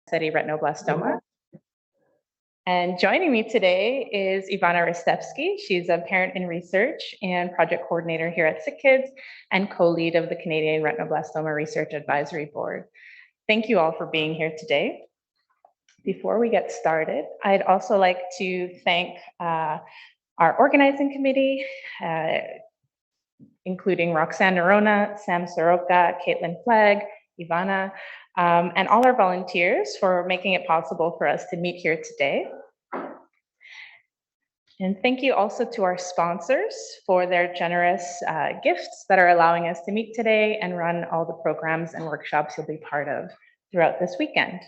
study retinoblastoma. And joining me today is Ivana Ristevski. She's a parent in research and project coordinator here at Sick Kids and co-lead of the Canadian Retinoblastoma Research Advisory Board. Thank you all for being here today. Before we get started, I'd also like to thank our organizing committee, including Roxanne Nerona, Sam Soroka, Caitlin Flegg, Ivana, and all our volunteers for making it possible for us to meet here today. And thank you also to our sponsors for their generous gifts that are allowing us to meet today and run all the programs and workshops you'll be part of throughout this weekend.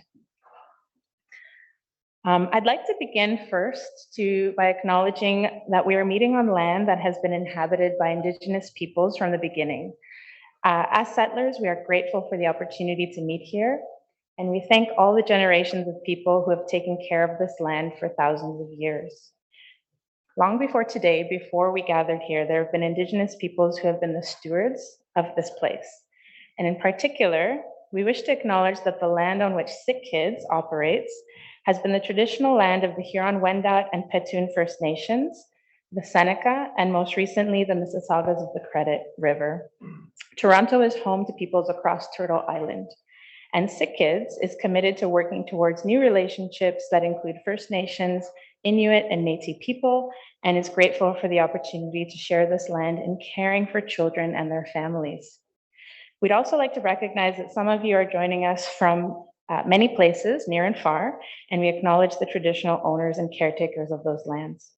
I'd like to begin first by acknowledging that we are meeting on land that has been inhabited by Indigenous peoples from the beginning. As settlers, we are grateful for the opportunity to meet here, and we thank all the generations of people who have taken care of this land for thousands of years. Long before today, before we gathered here, there have been Indigenous peoples who have been the stewards of this place. And in particular, we wish to acknowledge that the land on which Sick Kids operates has been the traditional land of the Huron-Wendat and Petun First Nations, the Seneca, and most recently, the Mississaugas of the Credit River. Toronto is home to peoples across Turtle Island, and Sick Kids is committed to working towards new relationships that include First Nations, Inuit, and Métis people, and is grateful for the opportunity to share this land in caring for children and their families. We'd also like to recognize that some of you are joining us from many places, near and far, and we acknowledge the traditional owners and caretakers of those lands.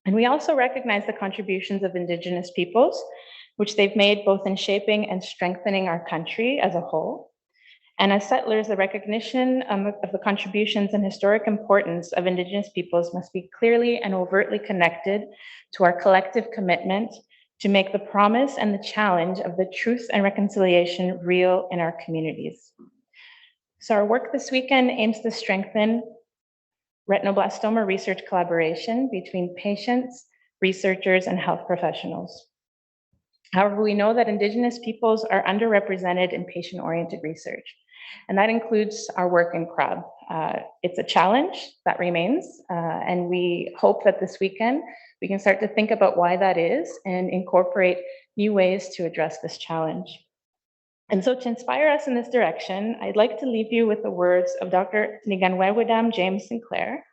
And we also recognize the contributions of Indigenous peoples, which they've made both in shaping and strengthening our country as a whole. And as settlers, the recognition of the contributions and historic importance of Indigenous peoples must be clearly and overtly connected to our collective commitment to make the promise and the challenge of the truth and reconciliation real in our communities. So our work this weekend aims to strengthen retinoblastoma research collaboration between patients, researchers, and health professionals. However, we know that Indigenous peoples are underrepresented in patient-oriented research, and that includes our work in CRAB. It's a challenge that remains, and we hope that this weekend we can start to think about why that is and incorporate new ways to address this challenge. And so to inspire us in this direction, I'd like to leave you with the words of Dr. Niganwewidam James Sinclair.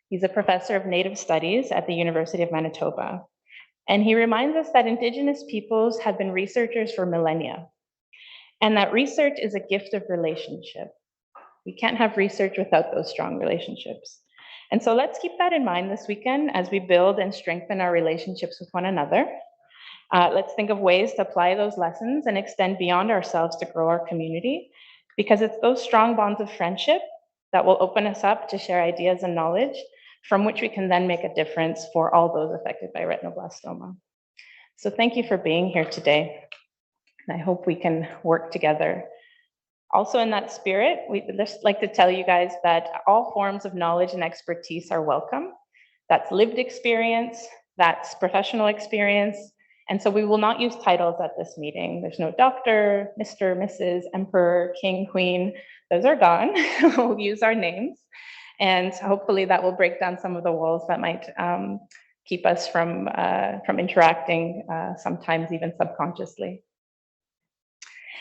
He's a professor of Native Studies at the University of Manitoba. And he reminds us that Indigenous peoples have been researchers for millennia, and that research is a gift of relationship. We can't have research without those strong relationships. And so let's keep that in mind this weekend as we build and strengthen our relationships with one another. Let's think of ways to apply those lessons and extend beyond ourselves to grow our community, because it's those strong bonds of friendship that will open us up to share ideas and knowledge from which we can then make a difference for all those affected by retinoblastoma. So thank you for being here today, and I hope we can work together. Also in that spirit, we'd just like to tell you guys that all forms of knowledge and expertise are welcome. That's lived experience, that's professional experience, and so we will not use titles at this meeting. There's no doctor, Mr., Mrs., Emperor, King, Queen. Those are gone. We'll use our names. And hopefully that will break down some of the walls that might keep us from interacting, sometimes even subconsciously.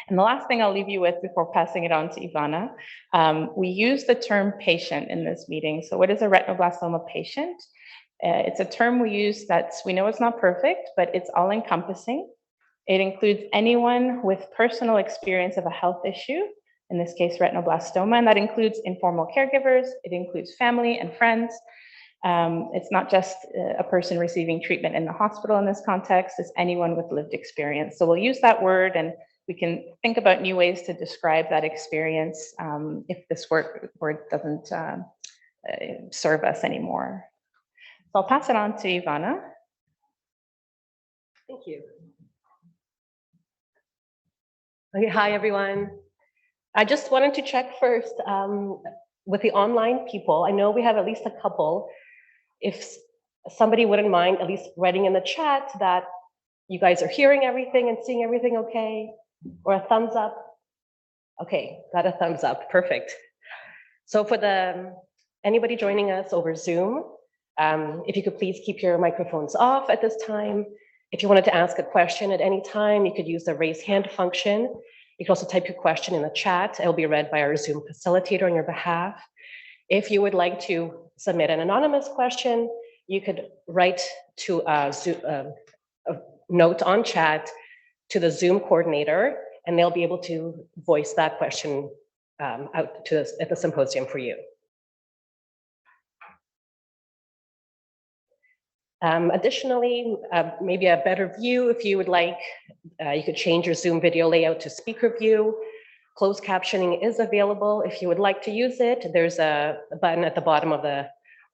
And the last thing I'll leave you with before passing it on to Ivana, we use the term patient in this meeting. So what is a retinoblastoma patient? It's a term we use we know it's not perfect, but it's all encompassing. It includes anyone with personal experience of a health issue, in this case, retinoblastoma, and that includes informal caregivers, it includes family and friends. It's not just a person receiving treatment in the hospital in this context, it's anyone with lived experience. So we'll use that word, and we can think about new ways to describe that experience if this word doesn't serve us anymore. So I'll pass it on to Ivana. Thank you. Okay, hi everyone. I just wanted to check first with the online people. I know we have at least a couple. If somebody wouldn't mind at least writing in the chat that you guys are hearing everything and seeing everything okay, or a thumbs up. Okay, got a thumbs up, perfect. So for anybody joining us over Zoom, if you could please keep your microphones off at this time. If you wanted to ask a question at any time, you could use the raise hand function. You can also type your question in the chat. It will be read by our Zoom facilitator on your behalf. If you would like to submit an anonymous question, you could write to a note on chat to the Zoom coordinator, and they'll be able to voice that question out at the symposium for you. Additionally, maybe a better view, if you would like, you could change your Zoom video layout to speaker view. Closed captioning is available. If you would like to use it, there's a button at the bottom of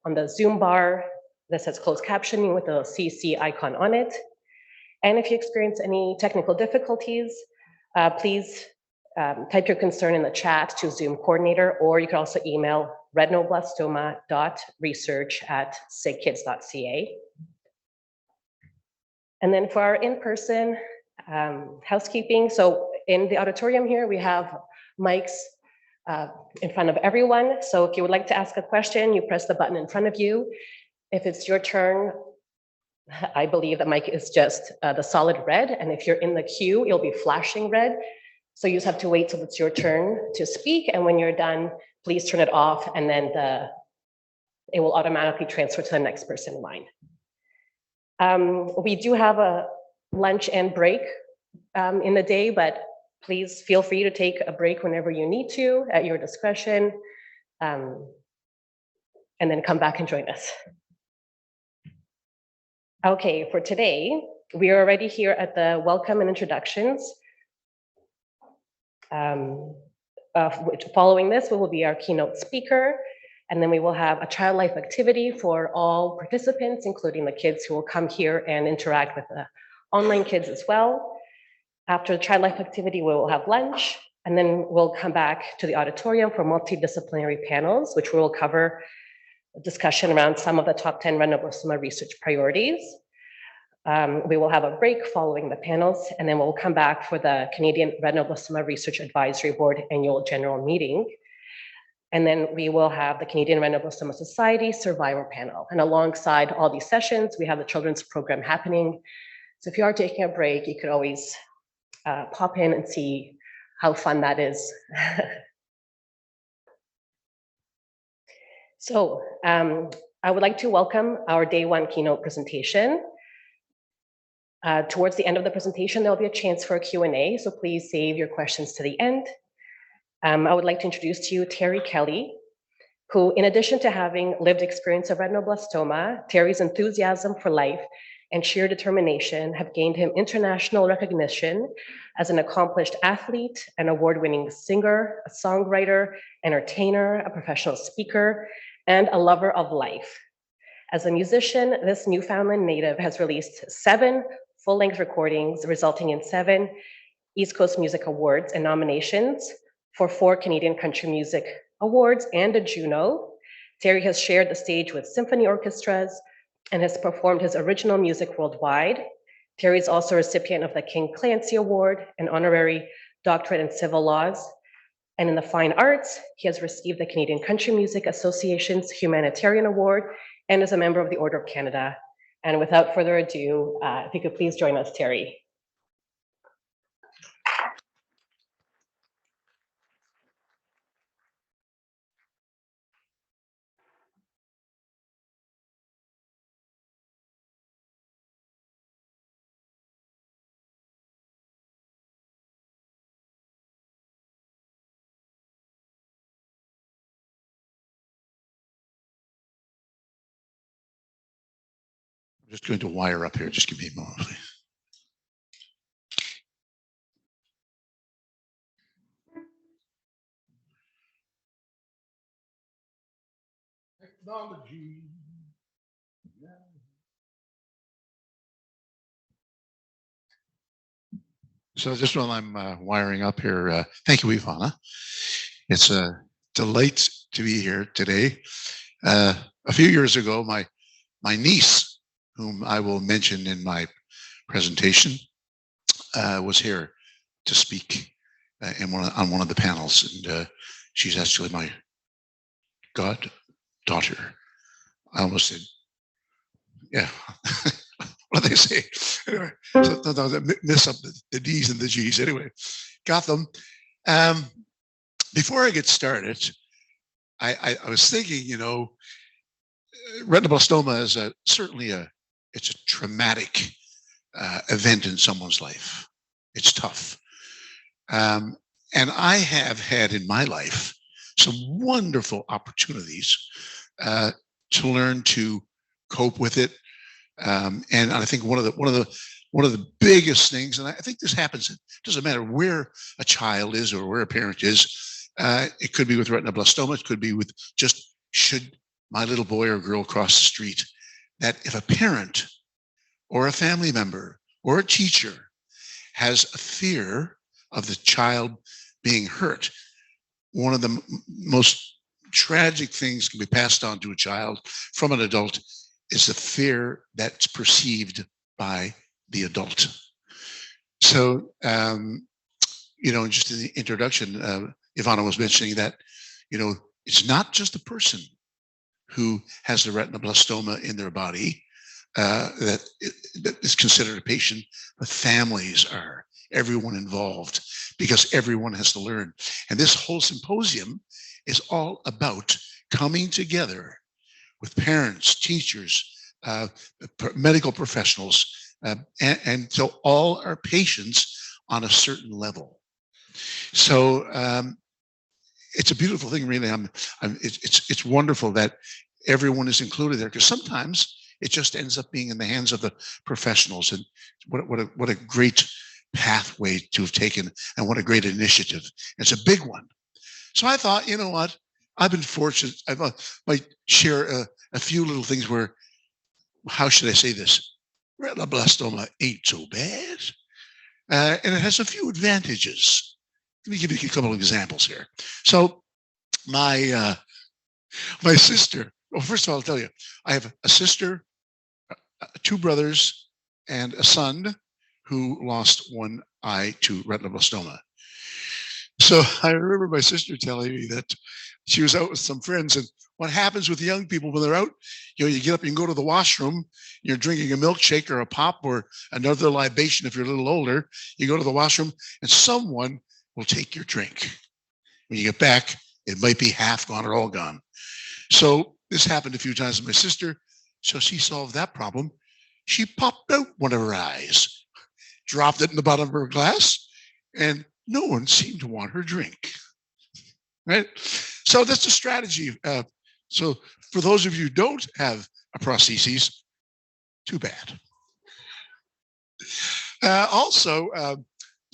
on the Zoom bar that says closed captioning with a CC icon on it. And if you experience any technical difficulties, please type your concern in the chat to Zoom coordinator, or you can also email retinoblastoma.research@sigkids.ca. And then for our in-person housekeeping, so in the auditorium here, we have mics in front of everyone. So if you would like to ask a question, you press the button in front of you. If it's your turn, I believe the mic is just the solid red. And if you're in the queue, it'll be flashing red. So you just have to wait till it's your turn to speak. And when you're done, please turn it off, and then it will automatically transfer to the next person in line. We do have a lunch and break in the day, but please feel free to take a break whenever you need to at your discretion, and then come back and join us. Okay, for today, we are already here at the welcome and introductions. Following this, we will be our keynote speaker, and then we will have a child life activity for all participants, including the kids who will come here and interact with the online kids as well. After the child life activity, we will have lunch, and then we'll come back to the auditorium for multidisciplinary panels, which will cover a discussion around some of the top 10 retinoblastoma research priorities. We will have a break following the panels, and then we'll come back for the Canadian Retinoblastoma Research Advisory Board annual general meeting. And then we will have the Canadian Retinoblastoma Society Survivor panel. And alongside all these sessions, we have the children's program happening. So if you are taking a break, you could always pop in and see how fun that is. So I would like to welcome our day one keynote presentation. Towards the end of the presentation, there'll be a chance for a Q&A, so please save your questions to the end. I would like to introduce to you Terry Kelly, who, in addition to having lived experience of retinoblastoma, Terry's enthusiasm for life and sheer determination have gained him international recognition as an accomplished athlete, an award-winning singer, a songwriter, entertainer, a professional speaker, and a lover of life. As a musician, this Newfoundland native has released 7 full-length recordings, resulting in 7 East Coast Music Awards and nominations for 4 Canadian Country Music Awards and a Juno. Terry has shared the stage with symphony orchestras and has performed his original music worldwide. Terry is also a recipient of the King Clancy Award, an honorary doctorate in civil laws. And in the fine arts, he has received the Canadian Country Music Association's Humanitarian Award and is a member of the Order of Canada. And without further ado, if you could please join us, Terry. I'm just going to wire up here. Just give me a moment, please. Technology. Yeah. So just while I'm wiring up here, thank you, Ivana. It's a delight to be here today. A few years ago, my niece, whom I will mention in my presentation, was here to speak on one of the panels, and she's actually my goddaughter. I almost said, yeah. What do they say? Anyway, sometimes I miss up the D's and the G's. Anyway, got them. Before I get started, I was thinking, retinoblastoma is certainly it's a traumatic event in someone's life. It's tough. And I have had in my life some wonderful opportunities to learn to cope with it. And I think one of the biggest things, and I think this happens, it doesn't matter where a child is or where a parent is. It could be with retinoblastoma. It could be with just, should my little boy or girl cross the street, that if a parent or a family member or a teacher has a fear of the child being hurt, one of the most tragic things can be passed on to a child from an adult is the fear that's perceived by the adult. So, just in the introduction, Ivana was mentioning that, it's not just the person who has the retinoblastoma in their body that is considered a patient, but families are, everyone involved, because everyone has to learn. And this whole symposium is all about coming together with parents, teachers, medical professionals, and so all are patients on a certain level. So it's a beautiful thing, really. It's wonderful that everyone is included there, because sometimes it just ends up being in the hands of the professionals. And what a great pathway to have taken, and what a great initiative. It's a big one. So I thought, you know what? I've been fortunate. I might share a few little things where, how should I say this? Retinoblastoma ain't so bad. And it has a few advantages. Let me give you a couple of examples here. So my sister, well, first of all, I'll tell you, I have a sister, two brothers, and a son who lost one eye to retinoblastoma. So I remember my sister telling me that she was out with some friends, and what happens with young people when they're out, you get up and go to the washroom, you're drinking a milkshake or a pop or another libation if you're a little older, you go to the washroom and someone will take your drink. When you get back, it might be half gone or all gone. So this happened a few times with my sister. So she solved that problem. She popped out one of her eyes, dropped it in the bottom of her glass, and no one seemed to want her drink. Right? So that's a strategy. So for those of you who don't have a prosthesis, too bad.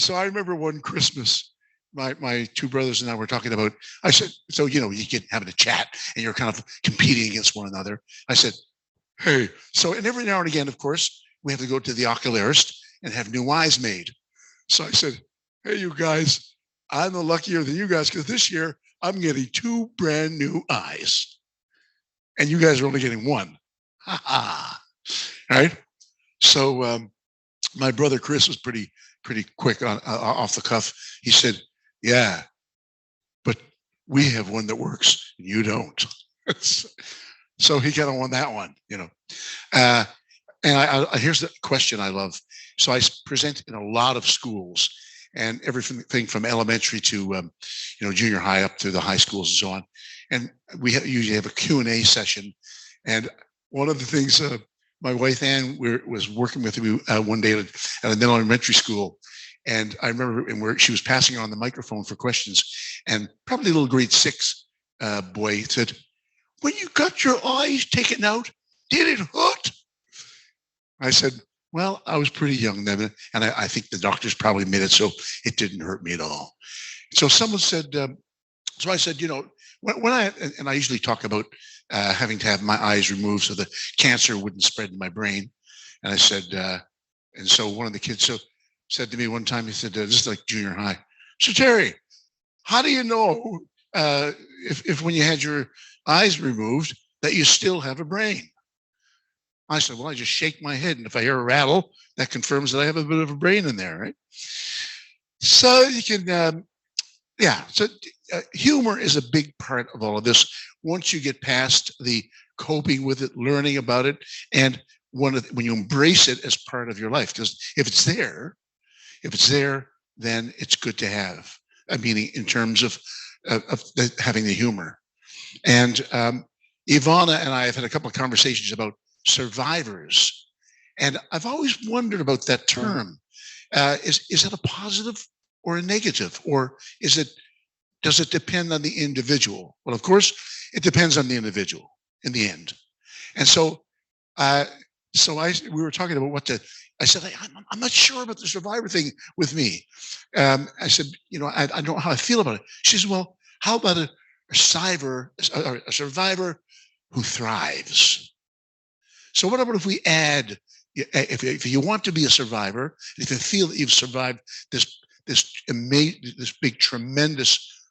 So I remember one Christmas, my two brothers and I were talking about, I said, so, you get having a chat and you're kind of competing against one another. I said, hey, so, and every now and again, of course, we have to go to the ocularist and have new eyes made. So I said, hey, you guys, I'm the luckier than you guys, because this year I'm getting 2 brand new eyes. And you guys are only getting 1. Ha ha. Right? So my brother Chris was pretty quick off the cuff. He said, yeah, but we have one that works and you don't. So he kind of won that one, And here's the question I love. So I present in a lot of schools, and everything from elementary to junior high up to the high schools and so on. And we usually have a Q&A session. And one of the things my wife Ann was working with me one day at an elementary school, and I remember she was passing on the microphone for questions, and probably a little grade 6 boy said, "When you got your eyes taken out, did it hurt?" I said, well, I was pretty young then, and I think the doctors probably made it so it didn't hurt me at all. So someone said, so I said, when I usually talk about having to have my eyes removed so the cancer wouldn't spread in my brain. And I said, and so one of the kids said to me one time, he said, this is like junior high. So Terry, how do you know if when you had your eyes removed that you still have a brain? I said, well, I just shake my head, and if I hear a rattle, that confirms that I have a bit of a brain in there, right? So you can, so humor is a big part of all of this. Once you get past the coping with it, learning about it, and when you embrace it as part of your life, because if it's there, then it's good to have. Meaning in terms of having the humor. And Ivana and I have had a couple of conversations about survivors, and I've always wondered about that term. Is it a positive or a negative, or does it depend on the individual? Well, of course, it depends on the individual in the end. And so, we were talking about I said, I'm not sure about the survivor thing with me. I said, I don't know how I feel about it. She said, well, how about a survivor who thrives? So what about if we add, if you want to be a survivor, if you feel that you've survived this big, tremendous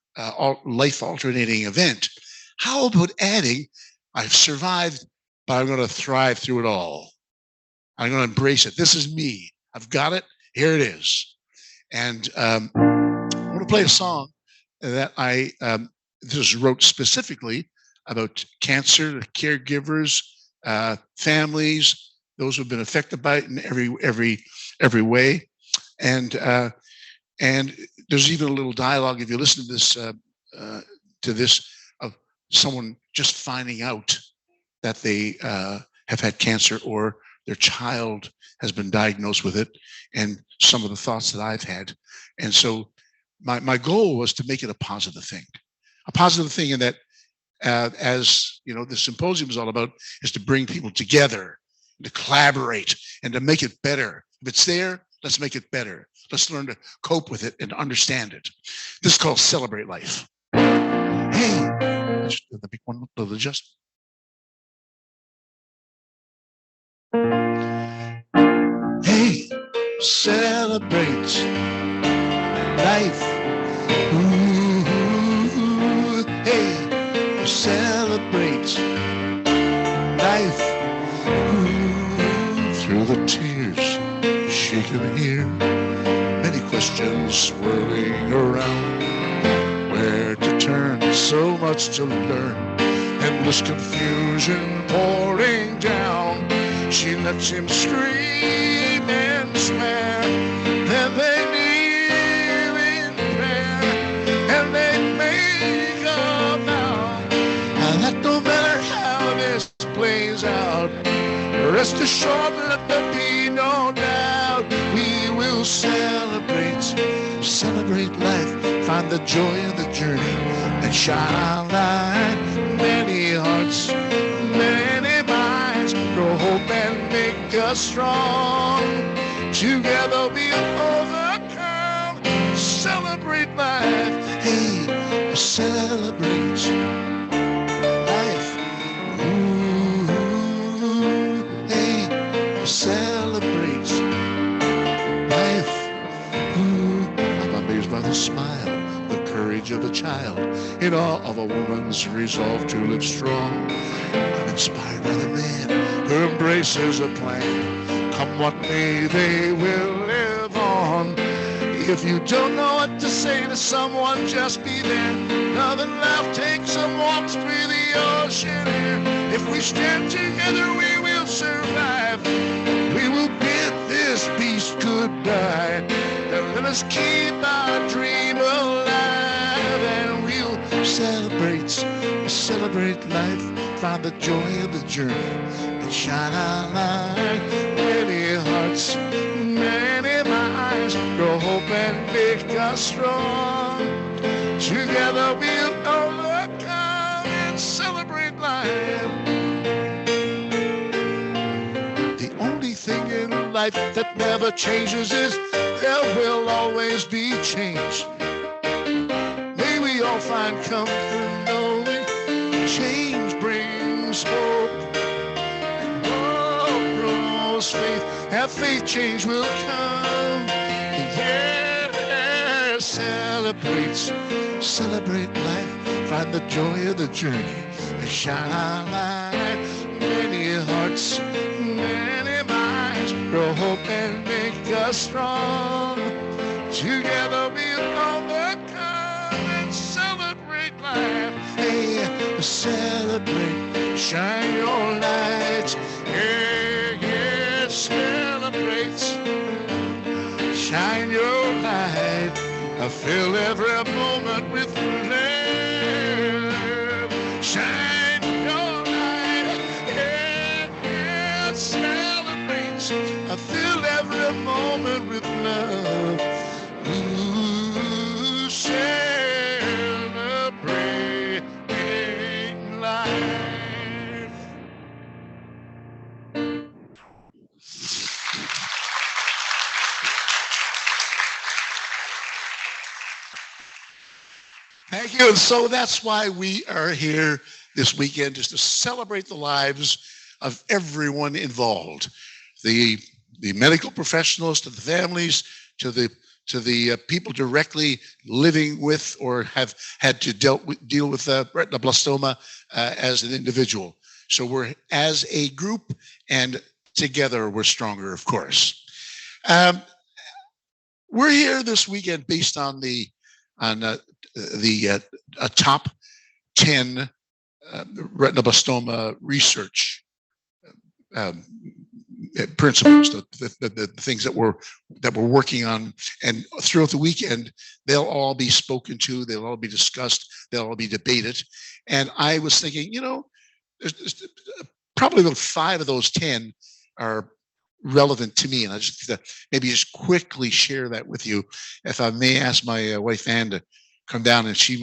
life-alternating event, how about adding, I've survived, but I'm going to thrive through it all. I'm going to embrace it. This is me. I've got it. Here it is. And I'm going to play a song that I just wrote specifically about cancer, the caregivers, families, those who've been affected by it in every way. And there's even a little dialogue if you listen to this of someone just finding out that they have had cancer or their child has been diagnosed with it, and some of the thoughts that I've had. And so my goal was to make it a positive thing in that, as you know, the symposium is all about, is to bring people together, to collaborate, and to make it better. If it's there, let's make it better. Let's learn to cope with it and understand it. This is called Celebrate Life. Hey, the big one, little adjustment. Hey, celebrate life. Ooh, hey, celebrate life. Ooh, through the tears, she can hear many questions swirling around. Where to turn, so much to learn, endless confusion pouring down. She lets him scream and swear, and they kneel in prayer, and they make a vow, and that no matter how this plays out, rest assured, let there be no doubt, we will celebrate life, find the joy of the journey, and shine our light. Many hearts, many minds, grow hope and make us strong. Together we'll overcome. Celebrate life. Hey, celebrate life. Ooh, hey, celebrate life. Ooh, I'm amazed by the smile, the courage of a child, in awe of a woman's resolve to live strong. I'm inspired by the man who embraces a plan. Come what may, they will live on. If you don't know what to say to someone, just be there. Love and laugh, take some walks through the ocean air. If we stand together, we will survive. We will bid this beast goodbye. And let us keep our dream alive. And we'll celebrate life, find the joy of the journey, and shine our light. Many hearts, many minds, grow hope and make us strong. Together we'll overcome and celebrate life. The only thing in life that never changes is there will always be change. May we all find comfort knowing change brings hope. Hope grows faith. Have faith, change will come. Yeah, celebrate life. Find the joy of the journey and shine our light. Many hearts, many minds, grow hope and make us strong. Together we'll overcome and celebrate. celebrate, shine your light. Yeah, yeah, celebrate, shine your light. I fill every moment with love. Shine your light, yeah, yeah, celebrate. I fill every moment with love. Ooh, celebrating life. Thank you. And so that's why we are here this weekend, is to celebrate the lives of everyone involved. The medical professionals, to the families, to the people directly living with or have had to deal with retinoblastoma as an individual. So we're as a group, and together we're stronger, of course. We're here this weekend based on the top 10 retinoblastoma research principles, the things that we're working on, and throughout the weekend they'll all be spoken to, they'll all be discussed, they'll all be debated. And I was thinking, there's probably about 5 of those 10 are relevant to me, and I just maybe just quickly share that with you. If I may ask my wife Anne to come down, and if you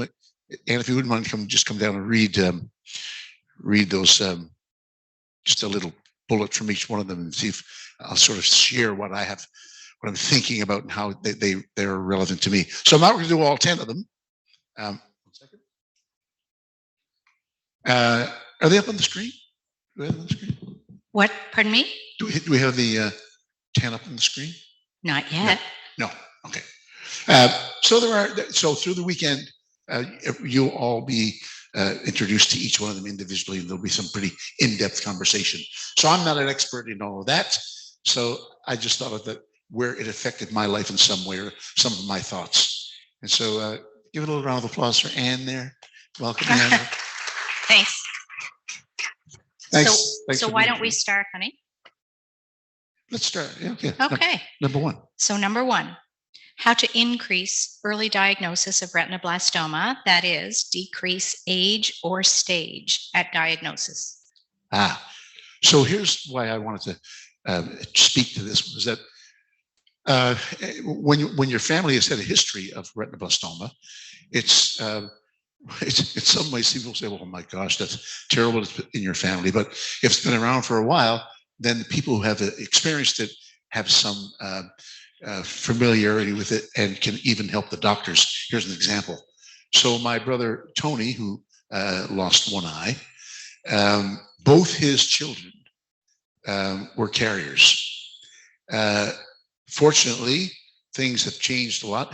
wouldn't mind, come down and read those, just a little bullet from each one of them, and see if I'll sort of share what I'm thinking about and how they're relevant to me. So I'm not going to do all 10 of them. 1 second. Are they up on the screen? Do we have them on the screen? What? Pardon me? Do we have the 10 up on the screen? Not yet. No. Okay. So through the weekend, you'll all be introduced to each one of them individually, and there'll be some pretty in-depth conversation. So I'm not an expert in all of that. So I just thought of that, where it affected my life in some way, or some of my thoughts. And so give it a little round of applause for Anne there. Welcome, Anne. Thanks. Thanks. So why don't we start, honey? Let's start. Yeah, okay. Okay. Number 1. So number 1, how to increase early diagnosis of retinoblastoma, that is, decrease age or stage at diagnosis. So here's why I wanted to speak to this, was that when your family has had a history of retinoblastoma, it's in some ways people say, "Oh my gosh, that's terrible, it's in your family." But if it's been around for a while, then the people who have experienced it have some familiarity with it, and can even help the doctors. Here's an example. So my brother Tony, who lost one eye, both his children were carriers. Fortunately, things have changed a lot,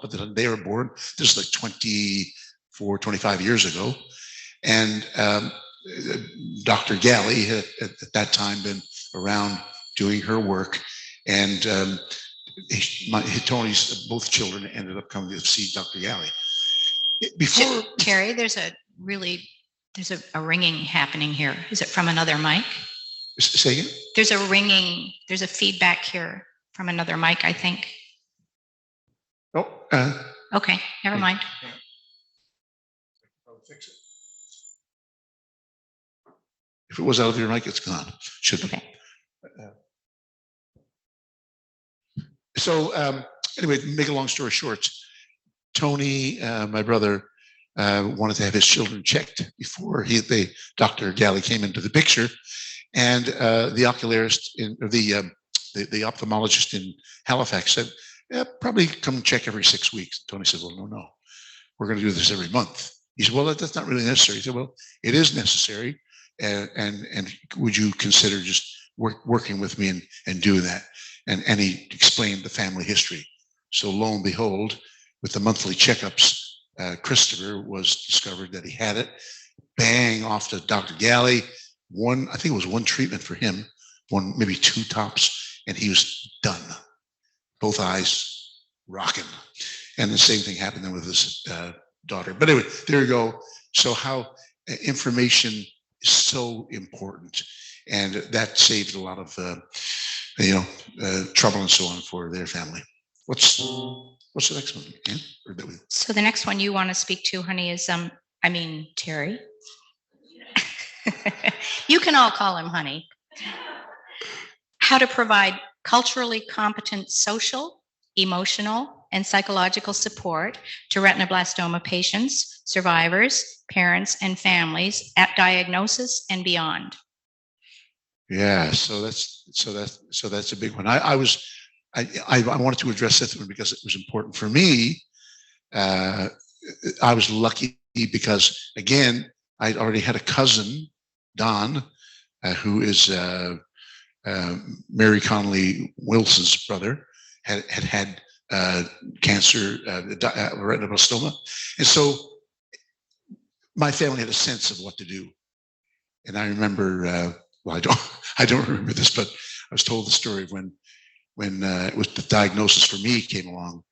but then they were born, this is like 24, 25 years ago. And Dr. Galley had at that time been around doing her work. And Tony's both children ended up coming to see Dr. Galley. Before Terry, there's a ringing happening here. Is it from another mic? Say again? There's a ringing, there's a feedback here from another mic, I think. Oh. Okay, never mind. I'll fix it. If it was out of your mic, it's gone. Should be. Okay. So anyway, make a long story short, Tony, my brother, wanted to have his children checked before Dr. Galley came into the picture, and the ocularist, the ophthalmologist in Halifax said, "Yeah, probably come check every 6 weeks." Tony said, "Well, no, we're going to do this every month." He said, "Well, that's not really necessary." He said, "Well, it is necessary, and would you consider just working with me and doing that?" And he explained the family history. So lo and behold, with the monthly checkups, Christopher was discovered that he had it. Bang, off to Dr. Galley. I think it was one treatment for him, maybe 2 tops, and he was done. Both eyes rocking. And the same thing happened then with his daughter. But anyway, there you go. So how information is so important, and that saved a lot of trouble and so on for their family. What's the next one? Yeah? So the next one you want to speak to, honey, is Terry. You can all call him honey. How to provide culturally competent social, emotional, and psychological support to retinoblastoma patients, survivors, parents, and families at diagnosis and beyond. Yeah, so that's a big one. I wanted to address this one because it was important for me. I was lucky because, again, I'd already had a cousin, Don, who is Mary Connolly Wilson's brother, had cancer, retinoblastoma, and so my family had a sense of what to do. And I remember, I don't remember this, but I was told the story of when it was the diagnosis for me came along,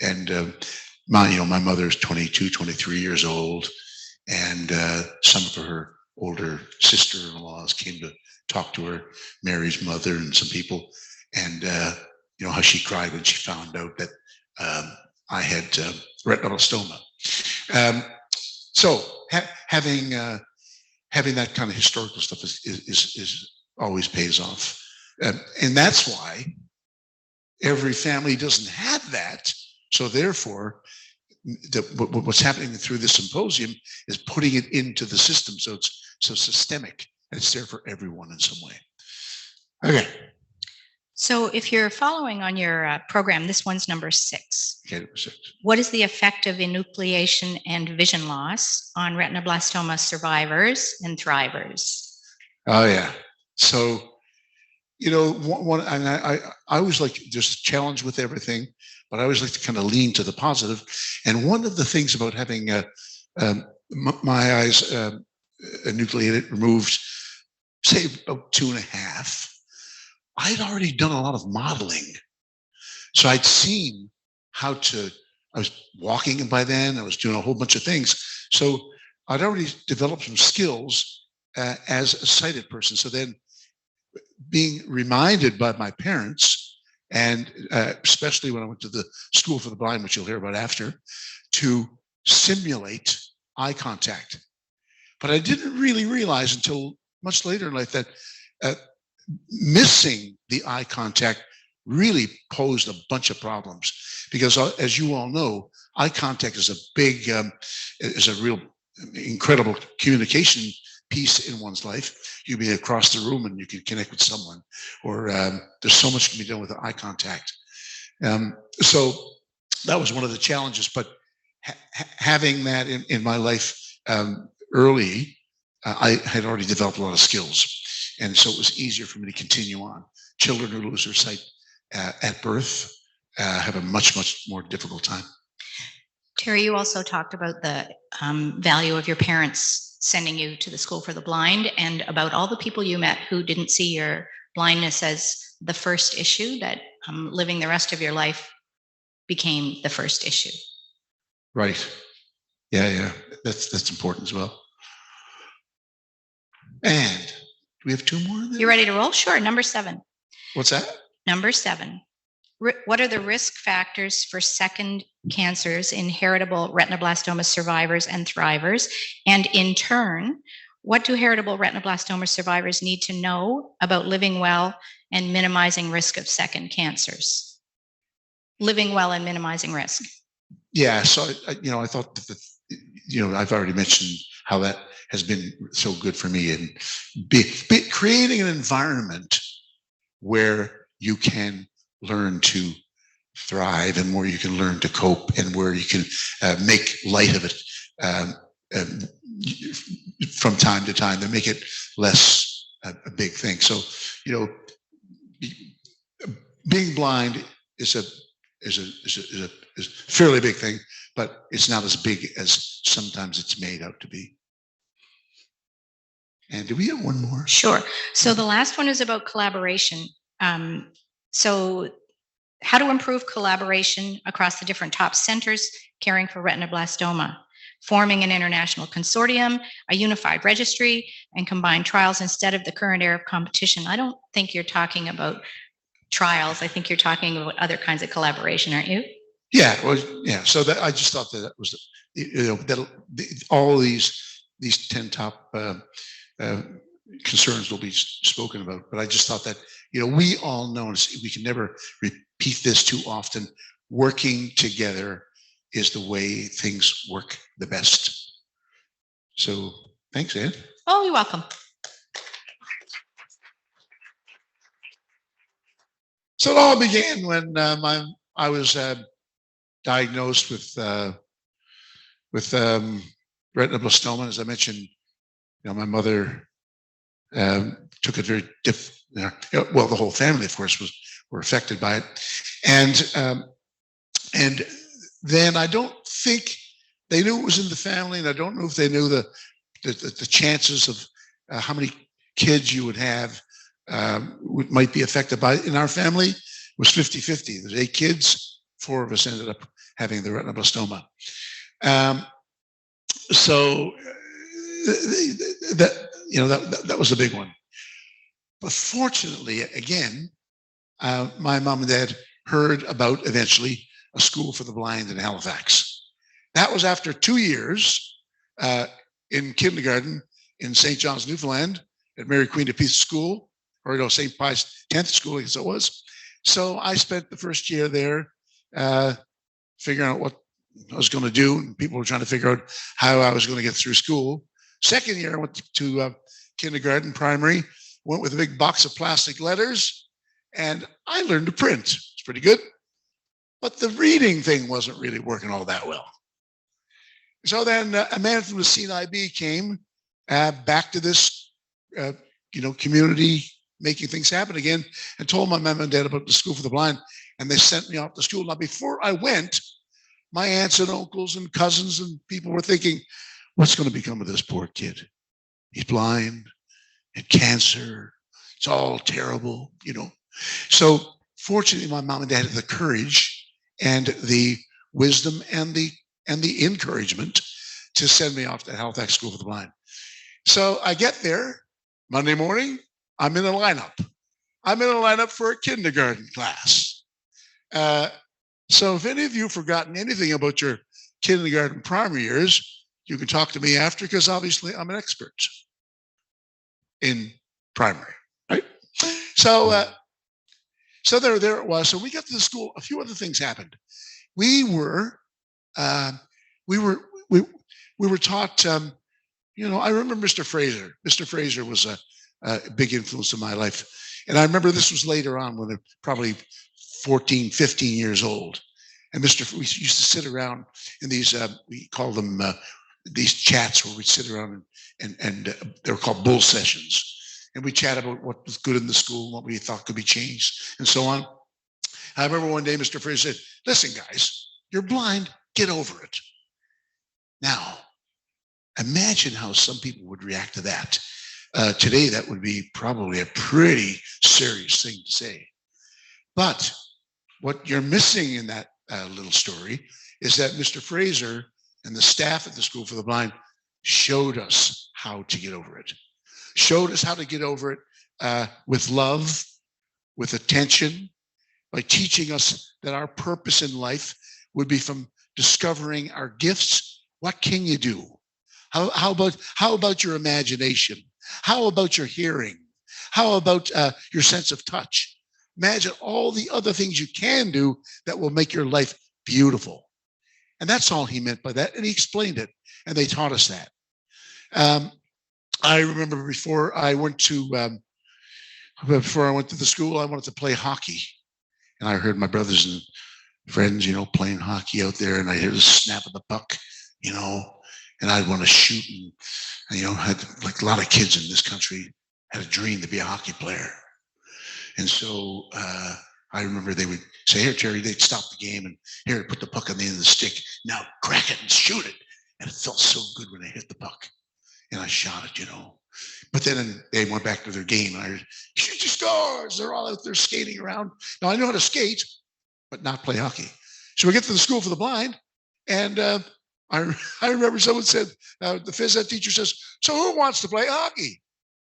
and my mother's 22, 23 years old, and some of her older sister-in-laws came to talk to her, Mary's mother, and some people, and how she cried when she found out that I had retinoblastoma. So having that kind of historical stuff is always pays off, and that's why every family doesn't have that. So therefore, what's happening through this symposium is putting it into the system, so it's so systemic and it's there for everyone in some way. Okay. So if you're following on your program, this one's number 6. Okay, number 6. What is the effect of enucleation and vision loss on retinoblastoma survivors and thrivers? Oh yeah. So, I always like just challenge with everything, but I always like to kind of lean to the positive. And one of the things about having my eyes enucleated, removed, say about 2.5, I'd already done a lot of modeling. So I'd seen I was walking by then, I was doing a whole bunch of things. So I'd already developed some skills as a sighted person. So then being reminded by my parents, and especially when I went to the School for the Blind, which you'll hear about after, to simulate eye contact. But I didn't really realize until much later in life that missing the eye contact really posed a bunch of problems, because as you all know, eye contact is a real incredible communication piece in one's life. You be across the room and you can connect with someone, or there's so much can be done with eye contact. So that was one of the challenges, but having that in my life early, I had already developed a lot of skills. And so it was easier for me to continue on. Children who lose their sight at birth have a much, much more difficult time. Terry, you also talked about the value of your parents sending you to the School for the Blind, and about all the people you met who didn't see your blindness as the first issue, that living the rest of your life became the first issue. Right. Yeah. That's important as well. And do we have 2 more? You ready to roll? Sure. Number 7. What's that? Number 7. What are the risk factors for second cancers in heritable retinoblastoma survivors and thrivers? And in turn, what do heritable retinoblastoma survivors need to know about living well and minimizing risk of second cancers? Living well and minimizing risk. Yeah. So, I thought that, I've already mentioned how that has been so good for me, and creating an environment where you can learn to thrive, and where you can learn to cope, and where you can make light of it from time to time, to make it less a big thing. So, being blind is a fairly big thing, but it's not as big as sometimes it's made out to be. And do we have one more? Sure. So the last one is about collaboration. So how to improve collaboration across the different top centers caring for retinoblastoma. forming an international consortium, a unified registry, and combined trials instead of the current era of competition. I don't think you're talking about trials. I think you're talking about other kinds of collaboration, aren't you? Yeah, well, yeah. So that I just thought that was, that all these 10 top concerns will be spoken about. But I just thought that, we all know, and we can never repeat this too often, working together is the way things work the best. So thanks, Ed. Oh, you're welcome. So it all began when I was diagnosed with retinoblastoma. As I mentioned, my mother took it very well, the whole family, of course, were affected by it, and then I don't think they knew it was in the family, and I don't know if they knew the chances of how many kids you would have might be affected by it. In our family, it was 50-50. There's 8 kids, 4 of us ended up having the retinoblastoma. So that was a big one. But fortunately, again, my mom and dad heard about eventually a school for the blind in Halifax. That was after 2 years in kindergarten in St. John's, Newfoundland, at Mary Queen of Peace School, or St. Pius 10th School, I guess it was. So I spent the first year there figuring out what I was going to do, and people were trying to figure out how I was going to get through school. Second year, I went to kindergarten, primary, went with a big box of plastic letters, and I learned to print. It's pretty good. But the reading thing wasn't really working all that well. So then a man from the CNIB came back to this, community, making things happen again, and told my mom and dad about the School for the Blind, and they sent me off to school. Now, before I went, my aunts and uncles and cousins and people were thinking, what's going to become of this poor kid? He's blind, and cancer. It's all terrible, So fortunately, my mom and dad had the courage and the wisdom and the encouragement to send me off to Halifax School for the Blind. So I get there Monday morning. I'm in a lineup. I'm in a lineup for a kindergarten class. So if any of you have forgotten anything about your kindergarten primary years, you can talk to me after, because obviously I'm an expert in primary, right? So there it was. So we got to the school. A few other things happened. We were taught. I remember Mr. Fraser. Mr. Fraser was a big influence in my life, and I remember this was later on when they're probably 14, 15 years old. And we used to sit around in these, we call them these chats, where we'd sit around and they were called bull sessions. And we chat about what was good in the school, what we thought could be changed, and so on. I remember one day Mr. Fraser said, listen, guys, you're blind, get over it. Now, imagine how some people would react to that. Today, that would be probably a pretty serious thing to say. But what you're missing in that little story is that Mr. Fraser and the staff at the School for the Blind showed us how to get over it. Showed us how to get over it with love, with attention, by teaching us that our purpose in life would be from discovering our gifts. What can you do? How about your imagination? How about your hearing? How about your sense of touch? Imagine all the other things you can do that will make your life beautiful. And that's all he meant by that. And he explained it. And they taught us that. I remember before I went to the school, I wanted to play hockey. And I heard my brothers and friends, playing hockey out there. And I hear the snap of the puck, and I'd want to shoot. And, had, like a lot of kids in this country, had a dream to be a hockey player. And so I remember they would say, here, Terry, they'd stop the game, and here, put the puck on the end of the stick. Now crack it and shoot it. And it felt so good when I hit the puck. And I shot it, But then they went back to their game. And I heard, shoot your scores. They're all out there skating around. Now, I know how to skate, but not play hockey. So we get to the School for the Blind, and I remember someone said, the phys ed teacher says, so who wants to play hockey?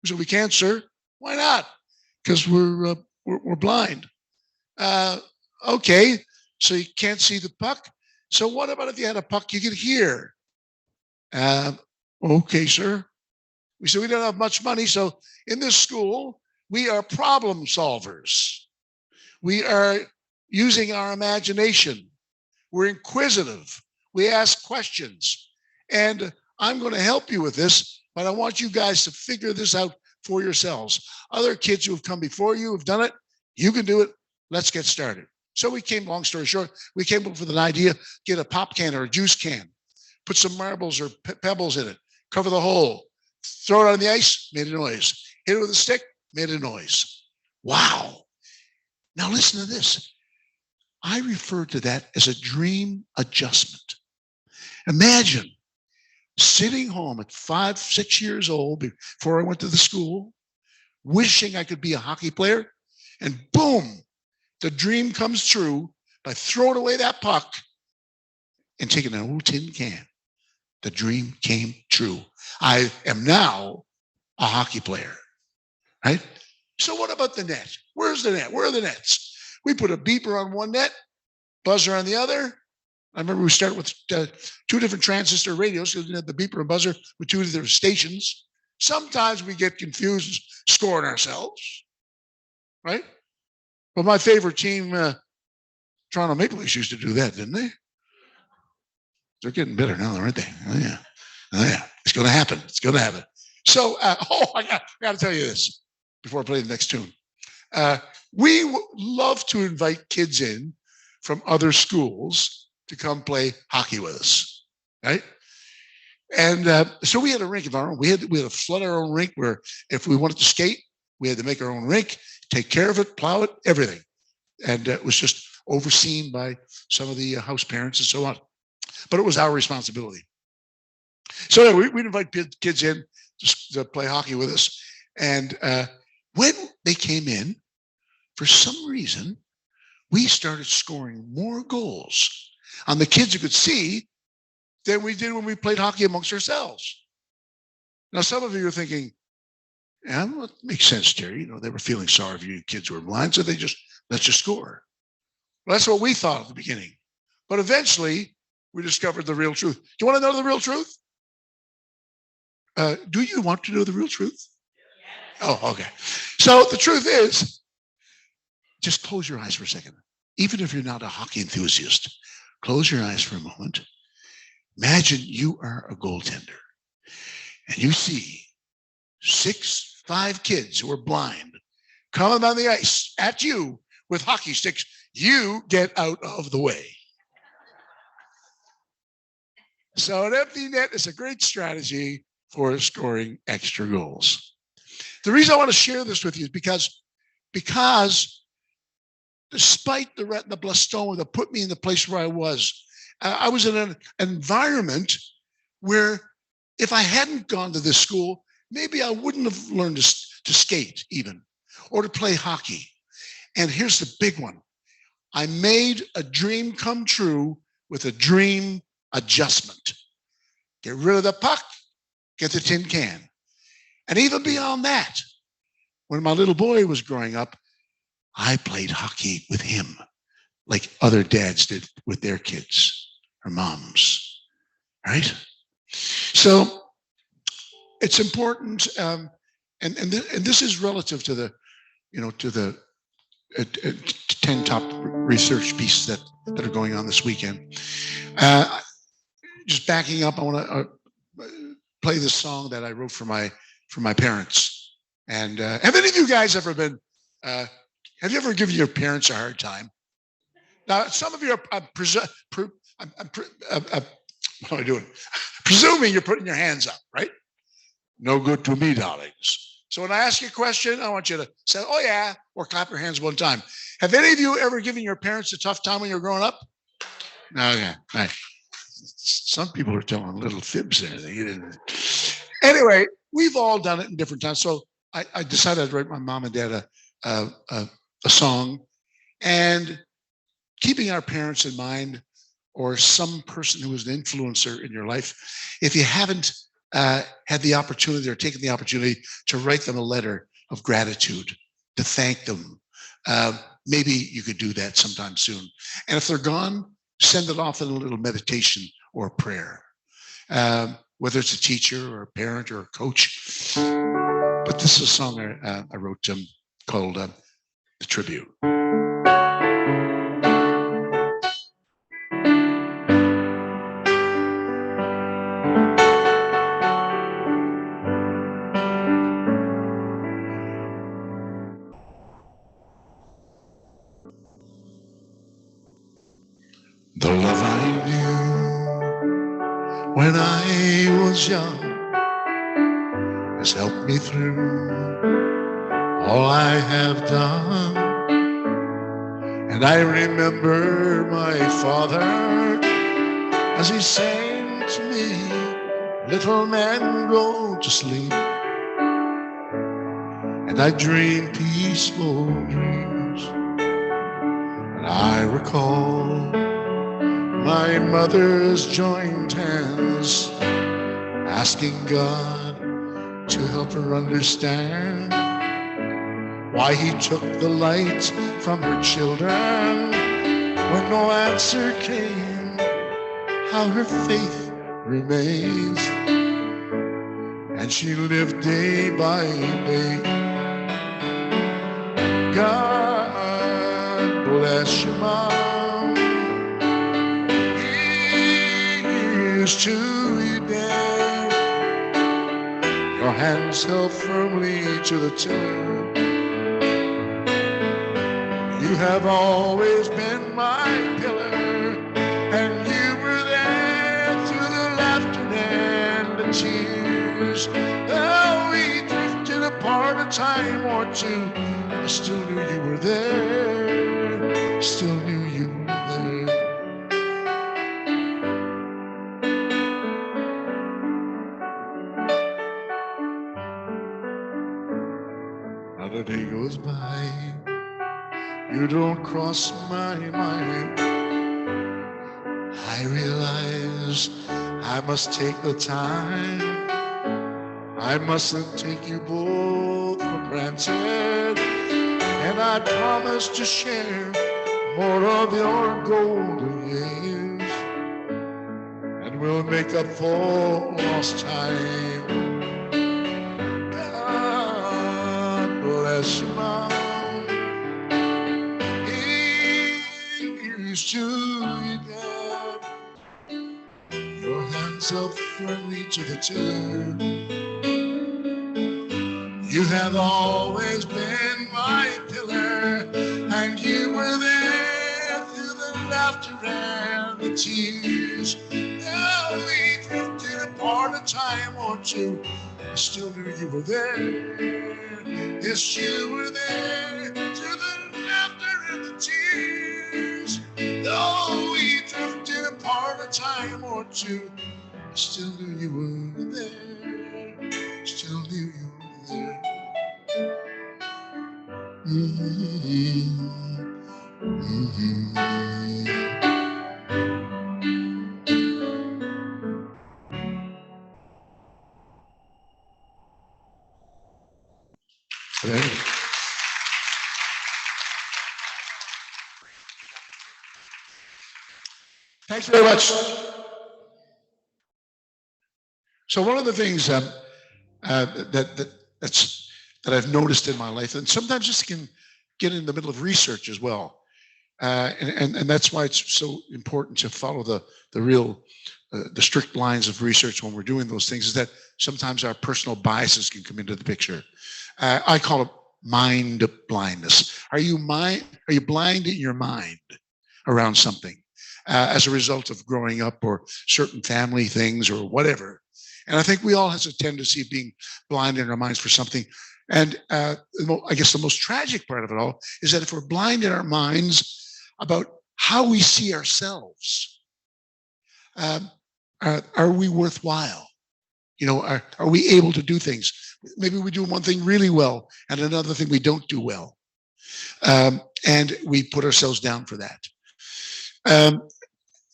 We said, we can't, sir. Why not? Because we're blind. Okay, so you can't see the puck. So what about if you had a puck you could hear? Okay, sir. We said, we don't have much money, so in this school, we are problem solvers. We are using our imagination. We're inquisitive. We ask questions. And I'm going to help you with this, but I want you guys to figure this out for yourselves. Other kids who have come before you have done it. You can do it. Let's get started. So we came, long story short, we came up with an idea, get a pop can or a juice can, put some marbles or pebbles in it, cover the hole, throw it on the ice, made a noise. Hit it with a stick, made a noise. Wow. Now listen to this. I refer to that as a dream adjustment. Imagine sitting home at 5, 6 years old before I went to the school, wishing I could be a hockey player, and boom, the dream comes true by throwing away that puck and taking an old tin can. The dream came true. I am now a hockey player, right? So what about the net? Where's the net? Where are the nets? We put a beeper on one net, buzzer on the other. I remember we started with 2 different transistor radios because we had the beeper and buzzer with 2 different stations. Sometimes we get confused and scoring ourselves, right? But my favorite team, Toronto Maple Leafs, used to do that, didn't they? They're getting better now, aren't they? Oh, yeah. Oh, yeah. It's going to happen. It's going to happen. So, I got to tell you this before I play the next tune. We love to invite kids in from other schools to come play hockey with us, right? And so we had a rink of our own. We had to flood our own rink where if we wanted to skate, we had to make our own rink, take care of it, plow it, everything. And it was just overseen by some of the house parents and so on. But it was our responsibility. So yeah, we'd invite kids in to play hockey with us. And when they came in, for some reason, we started scoring more goals on the kids who could see than we did when we played hockey amongst ourselves. Now, some of you are thinking, yeah, well, it makes sense, Jerry. You know, they were feeling sorry for you kids who were blind, so let's just score. Well, that's what we thought at the beginning. But eventually, we discovered the real truth. Do you want to know the real truth? Do you want to know the real truth? Yes. Oh, okay. So the truth is, just close your eyes for a second. Even if you're not a hockey enthusiast, close your eyes for a moment. Imagine you are a goaltender and you see 5 kids who are blind coming on the ice at you with hockey sticks. You get out of the way. So an empty net is a great strategy for scoring extra goals. The reason I want to share this with you is because despite the retinoblastoma that put me in the place where I was in an environment where if I hadn't gone to this school, maybe I wouldn't have learned to skate even, or to play hockey. And here's the big one. I made a dream come true with a dream adjustment. Get rid of the puck, get the tin can. And even beyond that, when my little boy was growing up, I played hockey with him like other dads did with their kids or moms, right? So it's important, and this is relative to the, to the 10 top research pieces that are going on this weekend. Just backing up, I want to play this song that I wrote for my parents. And have any of you guys ever been? Have you ever given your parents a hard time? Now, some of you are, what am I doing? Presuming you're putting your hands up, right? No good to me, darlings. So when I ask you a question, I want you to say, oh yeah, or clap your hands one time. Have any of you ever given your parents a tough time when you were growing up? Okay, right. Some people are telling little fibs there. Anyway, we've all done it in different times. So I decided I'd write my mom and dad a song, and keeping our parents in mind, or some person who is an influencer in your life, if you haven't had the opportunity or taken the opportunity to write them a letter of gratitude, to thank them, maybe you could do that sometime soon. And if they're gone, send it off in a little meditation or a prayer, whether it's a teacher or a parent or a coach. But this is a song I wrote called The Tribute. The love I knew when I was young has helped me through all I have done. And I remember my father as he sang to me, "Little man, go to sleep." And I dream peaceful dreams. And I recall my mother's joined hands, asking God to help her understand why he took the light from her children when no answer came, how her faith remains. And she lived day by day. God bless you, Mom. Here's to you, Dad. Your hands held firmly to the tiller. You have always been my pillar, and you were there through the laughter and the tears. Though we drifted apart a time or two, I still knew you were there, still knew you were there. Now the day goes by, you don't cross my mind. I realize I must take the time. I mustn't take you both for granted. And I promise to share more of your golden years. And we'll make up for lost time. God bless you, Mom. Here's to you, Dad. Your hands held firmly to the tiller. You have always been my pillar, and you were there through the laughter and the tears. Now we drifted apart a time or two, I still knew you were there. Yes, you were there through the laughter and the tears. Though we drifted apart a time or two, I still knew you were there. Still knew you were there. Thanks very much. So one of the things that I've noticed in my life, and sometimes just can get in the middle of research as well, and that's why it's so important to follow the strict lines of research when we're doing those things, is that sometimes our personal biases can come into the picture. I call it mind blindness. Are you blind in your mind around something as a result of growing up or certain family things or whatever? And I think we all have a tendency of being blind in our minds for something. And I guess the most tragic part of it all is that if we're blind in our minds about how we see ourselves, are we worthwhile? Are we able to do things? Maybe we do one thing really well and another thing we don't do well. And we put ourselves down for that.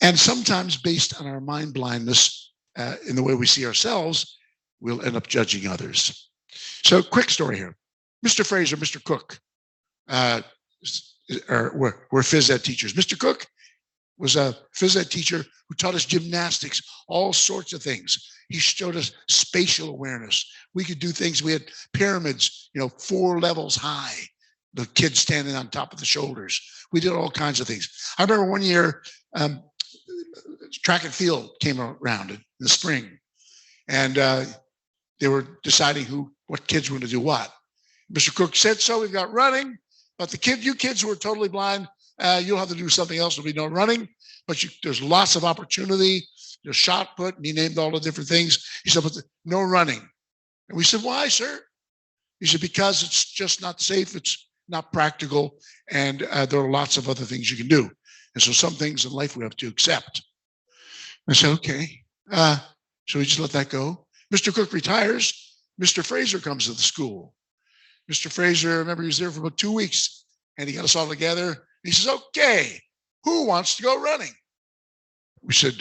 And sometimes based on our mind blindness in the way we see ourselves, we'll end up judging others. So quick story here. Mr. Fraser, Mr. Cook, were phys ed teachers. Mr. Cook was a phys ed teacher who taught us gymnastics, all sorts of things. He showed us spatial awareness. We could do things. We had pyramids, 4 levels high, the kids standing on top of the shoulders. We did all kinds of things. I remember one year, track and field came around in the spring, and they were deciding what kids were going to do what. Mr. Cook said, so we've got running, but you kids who are totally blind, you'll have to do something else. There'll be no running, but there's lots of opportunity. There's shot put, and he named all the different things. He said, but no running. And we said, why, sir? He said, because it's just not safe. It's not practical. And there are lots of other things you can do. And so some things in life we have to accept. I said, okay. So we just let that go. Mr. Cook retires. Mr. Fraser comes to the school. Mr. Fraser, I remember he was there for about 2 weeks, and he got us all together. He says, okay, who wants to go running? We said,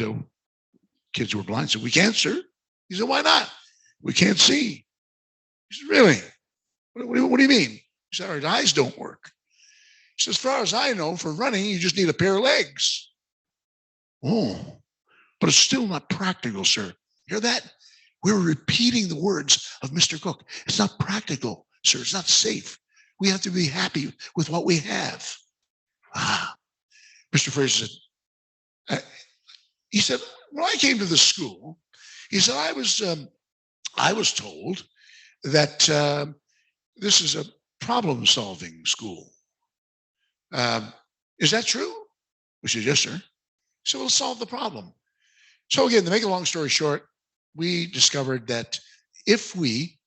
kids who were blind said, we can't, sir. He said, why not? We can't see. He said, really? What do you mean? He said, our eyes don't work. He said, as far as I know, for running, you just need a pair of legs. Oh, but it's still not practical, sir. Hear that? We're repeating the words of Mr. Cook. It's not practical, sir. It's not safe. We have to be happy with what we have. Mr. Fraser said, he said, when I came to the school, he said, I was told that this is a problem-solving school. Is that true? We said, yes, sir. So we'll solve the problem. So again, to make a long story short, we discovered that if we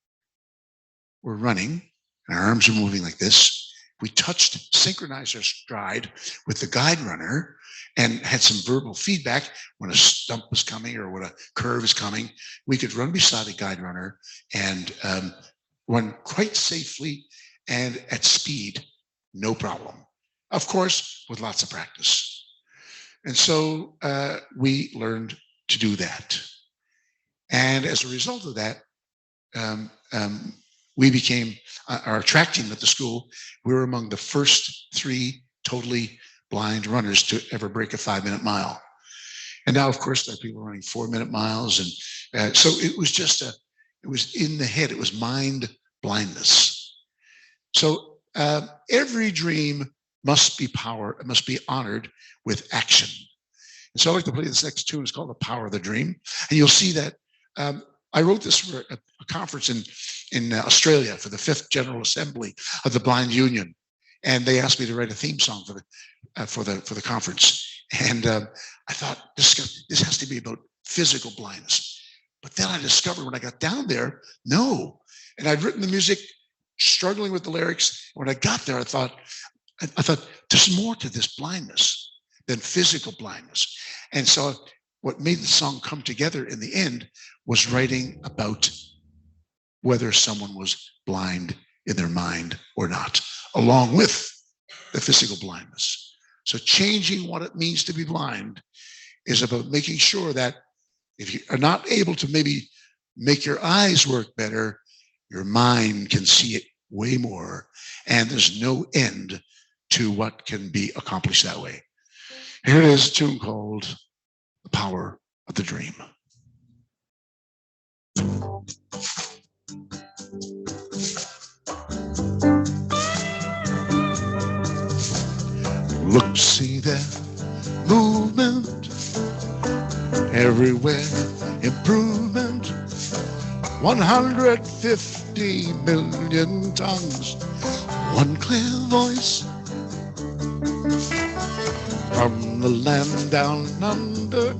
were running and our arms are moving like this, we synchronized our stride with the guide runner and had some verbal feedback when a stump was coming or when a curve is coming. We could run beside the guide runner and run quite safely and at speed, no problem. Of course, with lots of practice. And so we learned to do that. And as a result of that, we became, our track team at the school, we were among the first 3 totally blind runners to ever break a 5-minute mile. And now, of course, there are people running 4-minute miles. And so it was just it was in the head. It was mind blindness. So every dream must be honored with action. And so I like to play this next tune. It's called The Power of the Dream. And you'll see that I wrote this for a conference in Australia for the 5th General Assembly of the Blind Union. And they asked me to write a theme song for the conference. And I thought, this has to be about physical blindness. But then I discovered when I got down there, no. And I'd written the music, struggling with the lyrics. When I got there, I thought, there's more to this blindness than physical blindness. And so what made the song come together in the end was writing about whether someone was blind in their mind or not, along with the physical blindness. So changing what it means to be blind is about making sure that if you are not able to maybe make your eyes work better, your mind can see it way more. And there's no end to what can be accomplished that way. Here it is, a tune called The Power of the Dream. Look, see that movement everywhere, improvement, 150 million tongues, one clear voice from the land down under,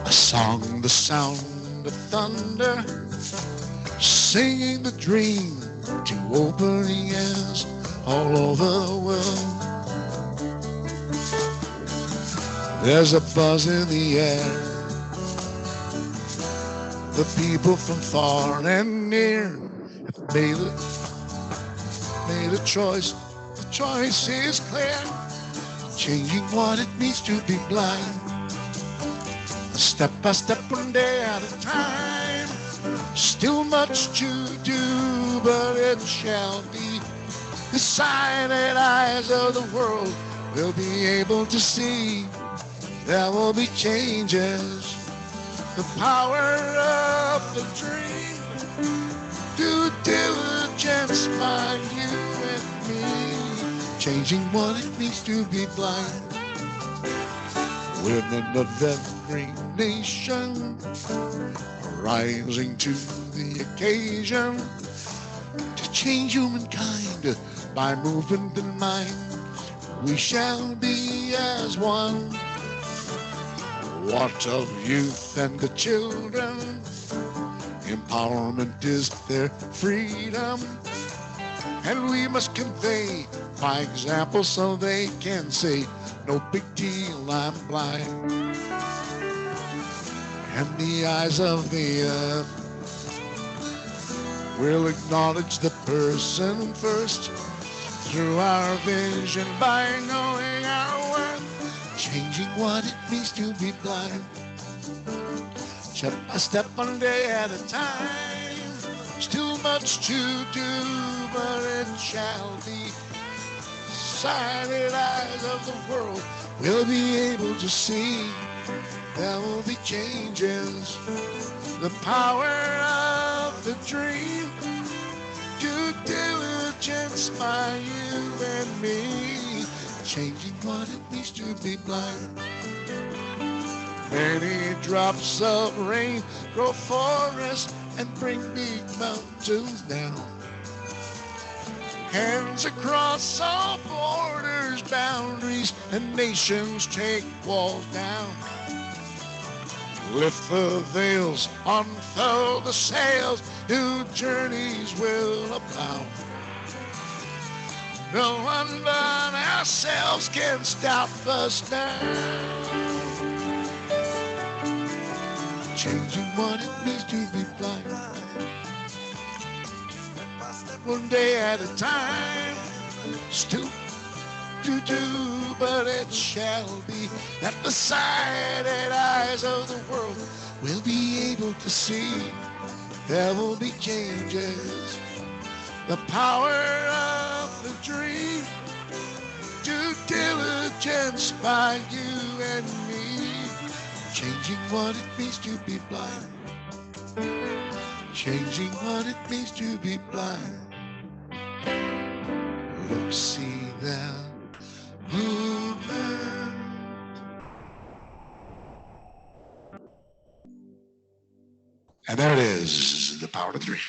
a song, the sound of thunder, singing the dream to opening ears all over the world. There's a buzz in the air. The people from far and near have made a choice. The choice is clear. changing what it means to be blind. Step by step, one day at a time. Still much to do, but it shall be. The silent eyes of the world will be able to see. There will be changes. The power of the dream. Due diligence by you and me. Changing what it means to be blind. Women of every nation rising to the occasion to change humankind by movement and mind. We shall be as one. What of youth and the children? Empowerment is their freedom. And we must convey by example so they can say, no big deal, I'm blind. And the eyes of the earth will acknowledge the person first through our vision by knowing our worth, changing what it means to be blind. Step by step, one day at a time. Still much to do, but it shall be. Silent eyes of the world will be able to see. There will be changes. The power of the dream. Due diligence by you and me. Changing what it means to be blind. Many drops of rain grow forests and bring big mountains down. Hands across all borders, boundaries, and nations take walls down. Lift the veils, unfurl the sails, new journeys will abound. No one but ourselves can stop us now. Changing what it means to be blind. One day at a time. Still to do, but it shall be that the sighted eyes of the world will be able to see. There will be changes. The power of the dream. Due diligence by you and me. Changing what it means to be blind. Changing what it means to be blind. Look, see that movement. And there it is, the power of the dream.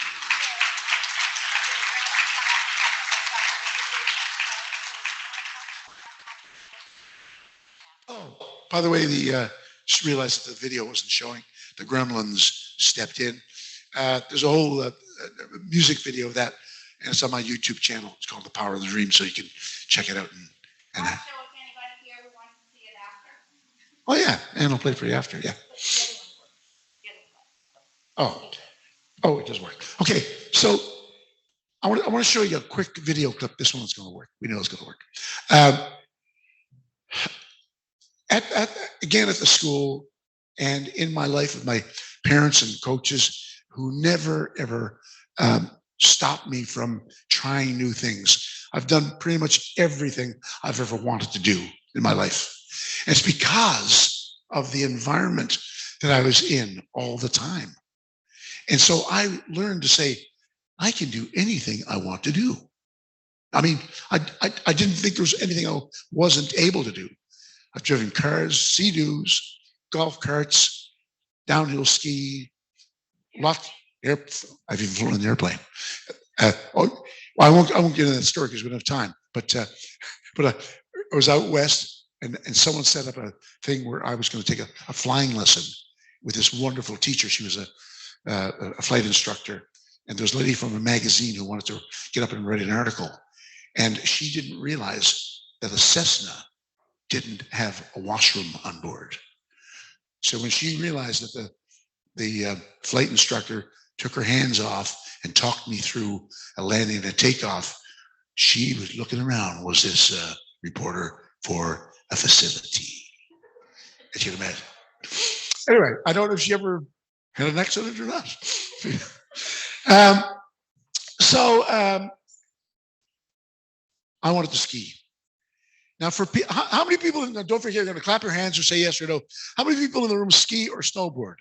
Oh, by the way, just realized that the video wasn't showing. The Gremlins stepped in. There's a whole music video of that, and it's on my YouTube channel. It's called The Power of the Dream, so you can check it out. And oh yeah, and I'll play it for you after. Yeah. Oh, it does work. Okay, so I want to show you a quick video clip. This one's going to work. We know it's going to work. Again, at the school and in my life with my parents and coaches who never, ever stopped me from trying new things. I've done pretty much everything I've ever wanted to do in my life. And it's because of the environment that I was in all the time. And so I learned to say, I can do anything I want to do. I mean, I didn't think there was anything I wasn't able to do. I've driven cars, Sea-Doos, golf carts, downhill ski, I've even flown an airplane. I won't get into that story because we don't have time. But I was out west, and someone set up a thing where I was going to take a flying lesson with this wonderful teacher. She was a flight instructor, and there was a lady from a magazine who wanted to get up and write an article, and she didn't realize that a Cessna didn't have a washroom on board. So when she realized that the flight instructor took her hands off and talked me through a landing and a takeoff, she was looking around. Was this reporter for a facility, as you can imagine. Anyway, I don't know if she ever had an accident or not. I wanted to ski. Now, how many people, don't forget, you're going to clap your hands or say yes or no. How many people in the room ski or snowboard?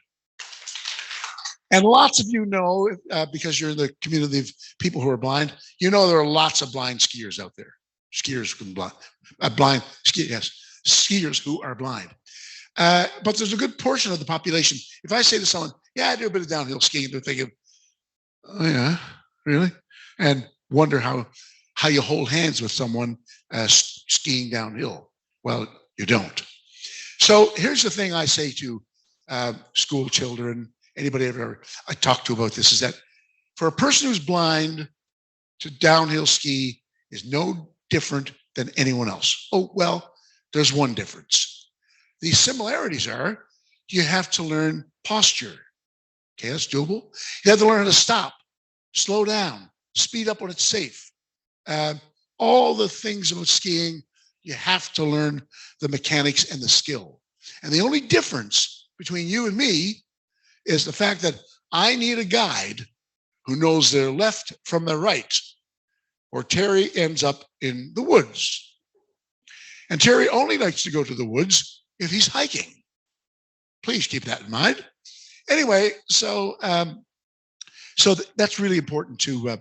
And lots of you know, because you're in the community of people who are blind, you know there are lots of blind skiers out there. Skiers who are blind, skiers who are blind. But there's a good portion of the population. If I say to someone, yeah, I do a bit of downhill skiing, they're thinking, oh yeah, really? And wonder how you hold hands with someone skiing downhill. Well, you don't. So here's the thing I say to school children, anybody I talk to about this, is that for a person who's blind, to downhill ski is no different than anyone else. Oh, well, there's one difference. The similarities are you have to learn posture. Okay, that's doable. You have to learn how to stop, slow down, speed up when it's safe. All the things about skiing, you have to learn the mechanics and the skill. And the only difference between you and me is the fact that I need a guide who knows their left from their right, or Terry ends up in the woods. And Terry only likes to go to the woods if he's hiking. Please keep that in mind. Anyway, so that's really important to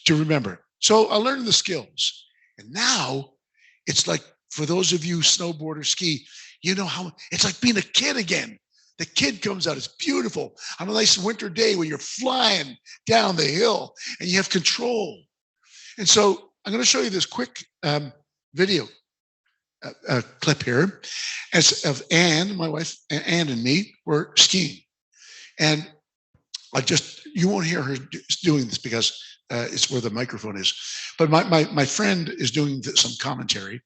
remember. So I learned the skills. And now it's like, for those of you snowboard or ski, you know how it's like being a kid again. The kid comes out, it's beautiful on a nice winter day when you're flying down the hill and you have control. And so I'm going to show you this quick video clip here of Anne, my wife, Anne and me were skiing. And you won't hear her doing this because it's where the microphone is. But my friend is doing some commentary.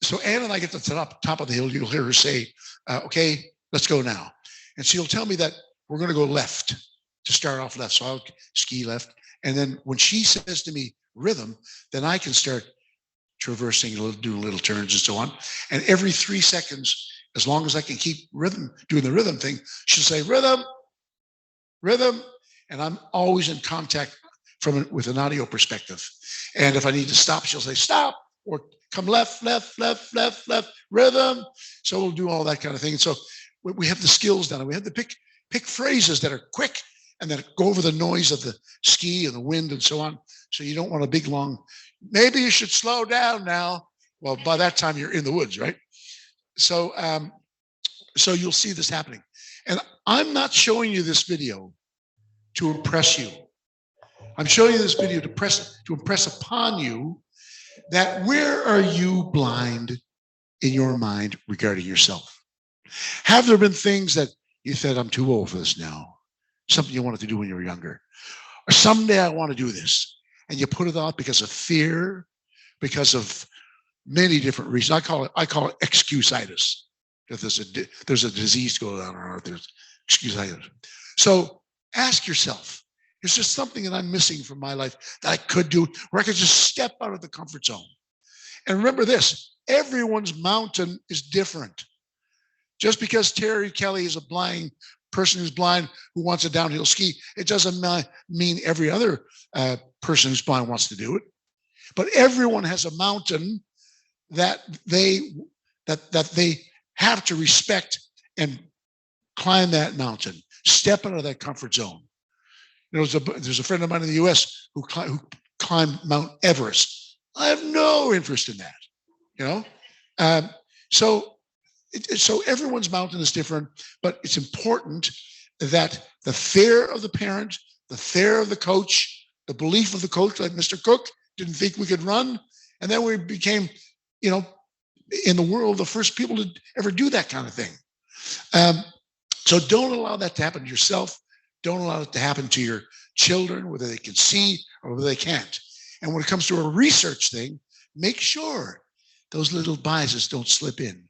So Anne and I get to the top of the hill. You'll hear her say, okay, let's go now. And she'll tell me that we're going to go left to start off left. So I'll ski left. And then when she says to me, rhythm, then I can start traversing, doing little turns and so on. And every 3 seconds, as long as I can keep doing the rhythm thing, she'll say, rhythm, rhythm. And I'm always in contact with an audio perspective. And if I need to stop, she'll say, stop, or come left, left, left, left, left, rhythm. So we'll do all that kind of thing. And so we have the skills down, and we have to pick phrases that are quick and then go over the noise of the ski and the wind and so on. So you don't want a big, long, maybe you should slow down now. Well, by that time you're in the woods, right? So, so you'll see this happening. And I'm not showing you this video to impress you. I'm showing you this video to impress upon you that where are you blind in your mind regarding yourself? Have there been things that you said, I'm too old for this now? Something you wanted to do when you were younger? Or someday I want to do this. And you put it off because of fear, because of many different reasons. I call it excuse-itis. If there's a disease going on or there's excuse-itis. So ask yourself, is there something that I'm missing from my life that I could do, where I could just step out of the comfort zone? And remember this, everyone's mountain is different. Just because Terry Kelly is a blind person who's blind who wants a downhill ski, it doesn't mean every other person who's blind wants to do it. But everyone has a mountain that they have to respect and climb that mountain, step out of that comfort zone. There's a friend of mine in the U.S. who climbed Mount Everest. I have no interest in that, So everyone's mountain is different, but it's important that the fear of the parent, the fear of the coach, the belief of the coach, like Mr. Cook didn't think we could run, and then we became, in the world, the first people to ever do that kind of thing. So don't allow that to happen to yourself. Don't allow it to happen to your children, whether they can see or whether they can't. And when it comes to a research thing, make sure those little biases don't slip in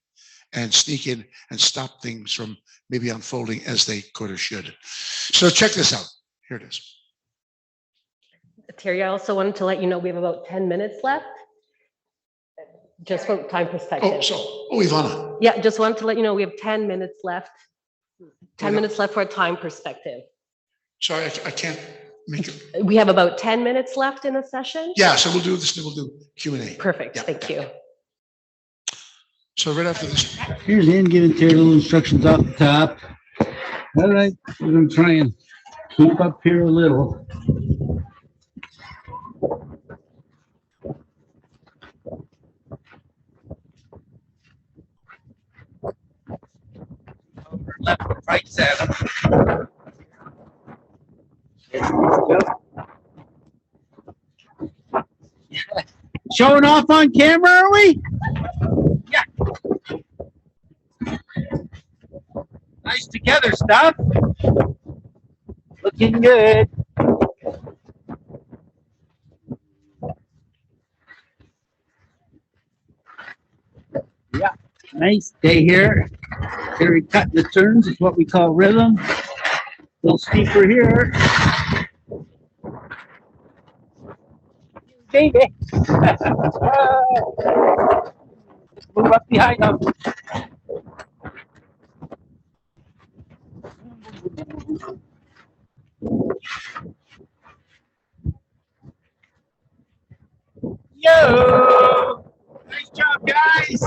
and sneak in and stop things from maybe unfolding as they could or should. So check this out. Here it is. Terry, I also wanted to let you know we have about 10 minutes left. just from time perspective. Ivana. Yeah, just wanted to let you know we have 10 minutes left. 10 minutes left for a time perspective. Sorry, I can't make it. We have about 10 minutes left in the session. Yeah, so we'll do this, then we'll do Q&A. Perfect, Yeah, thank you. So right after this. Here's Ian giving Terry little instructions off the top. All right, we're gonna try and keep up here a little. Left and right side. Showing off on camera, are we? Yeah. Nice together stuff. Looking good. Yeah, nice. Stay here. Very cutting the turns is what we call rhythm. A little steeper here. Baby. Move up behind them. Yo! Nice job, guys!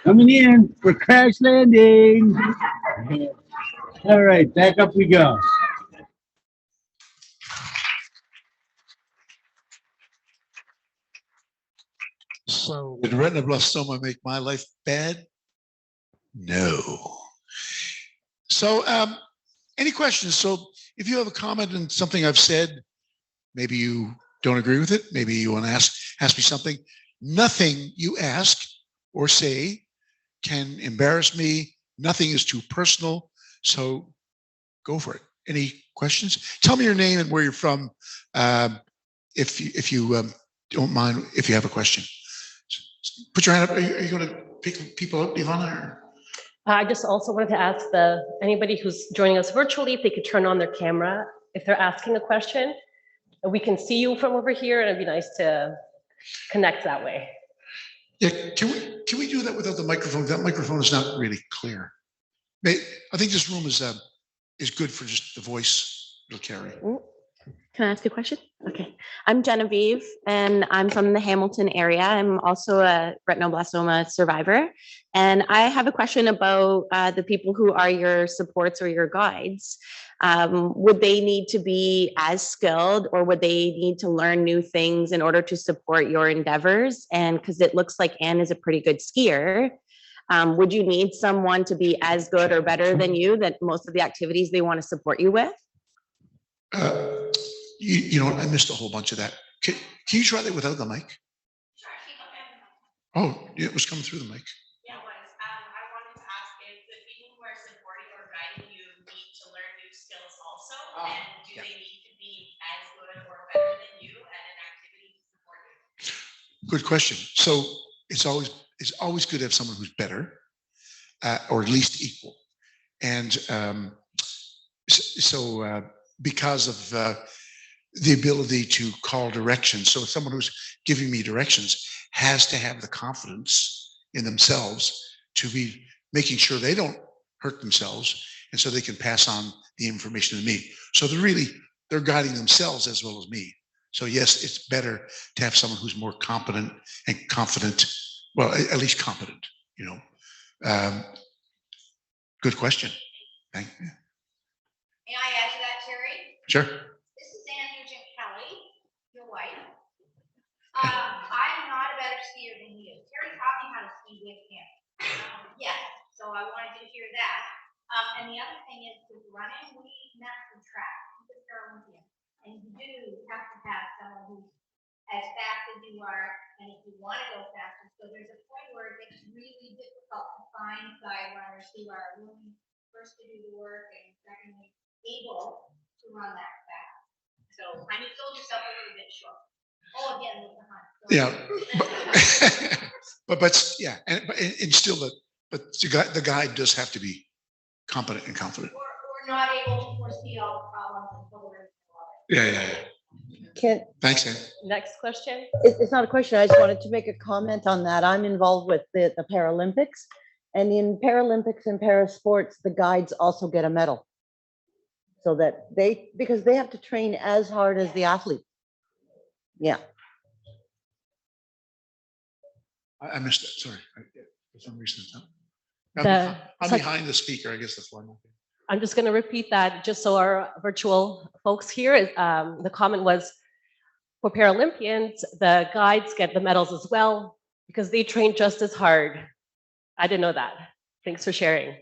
Coming in for crash landing. All right, back up we go. So did retinoblastoma make my life bad? No. So any questions? So if you have a comment on something I've said, maybe you don't agree with it, maybe you want to ask me something, nothing you ask or say can embarrass me. Nothing is too personal. So go for it. Any questions? Tell me your name and where you're from. If you don't mind, if you have a question. Put your hand up. Are you going to pick people up, Ivana? I just also wanted to ask anybody who's joining us virtually if they could turn on their camera if they're asking a question. We can see you from over here, and it'd be nice to connect that way. Yeah, can we do that without the microphone? That microphone is not really clear. I think this room is good for just the voice it'll carry. Can I ask a question? Okay. I'm Genevieve, and I'm from the Hamilton area. I'm also a retinoblastoma survivor. And I have a question about the people who are your supports or your guides. Would they need to be as skilled, or would they need to learn new things in order to support your endeavors? And because it looks like Anne is a pretty good skier, would you need someone to be as good or better than you, that most of the activities they want to support you with? You know what? I missed a whole bunch of that. Can you try that without the mic? Oh, yeah, it was coming through the mic. Yeah, it was. I wanted to ask if the people who are supporting or guiding you need to learn new skills also, and do they need to be as good or better than you at an activity to support you? Good question. So it's always good to have someone who's better, or at least equal, and because of the ability to call directions. So someone who's giving me directions has to have the confidence in themselves to be making sure they don't hurt themselves, and so they can pass on the information to me. So they're guiding themselves as well as me. So yes, it's better to have someone who's more competent and confident, well, at least competent, you know. Good question. Thank you. May I add to that, Terry? Sure. This is Kelly, your wife. I'm not a better skier than you. Terry taught me how to ski with him. Yes, so I wanted to hear that. And the other thing is, with running, we met the track. He's a Olympian, and you do have to have someone who's as fast as you are, and if you want to go faster. So there's a point where it gets really difficult to find side runners who are willing first to do the work and secondly able to run that fast. So you sold yourself a little bit short. Oh, again, with the hunt. So Yeah, but yeah, and still the guide does have to be competent and confident. Or not able to foresee all the problems and Yeah. Thanks, Ann. Next question. It's not a question. I just wanted to make a comment on that. I'm involved with the Paralympics, and in Paralympics and para sports, the guides also get a medal. So that because they have to train as hard as the athlete. Yeah. I missed that. Sorry. For some reason. The- I'm behind the speaker. I guess the floor. I'm just going to repeat that just so our virtual folks here. The comment was, for Paralympians, the guides get the medals as well because they train just as hard. I didn't know that. Thanks for sharing.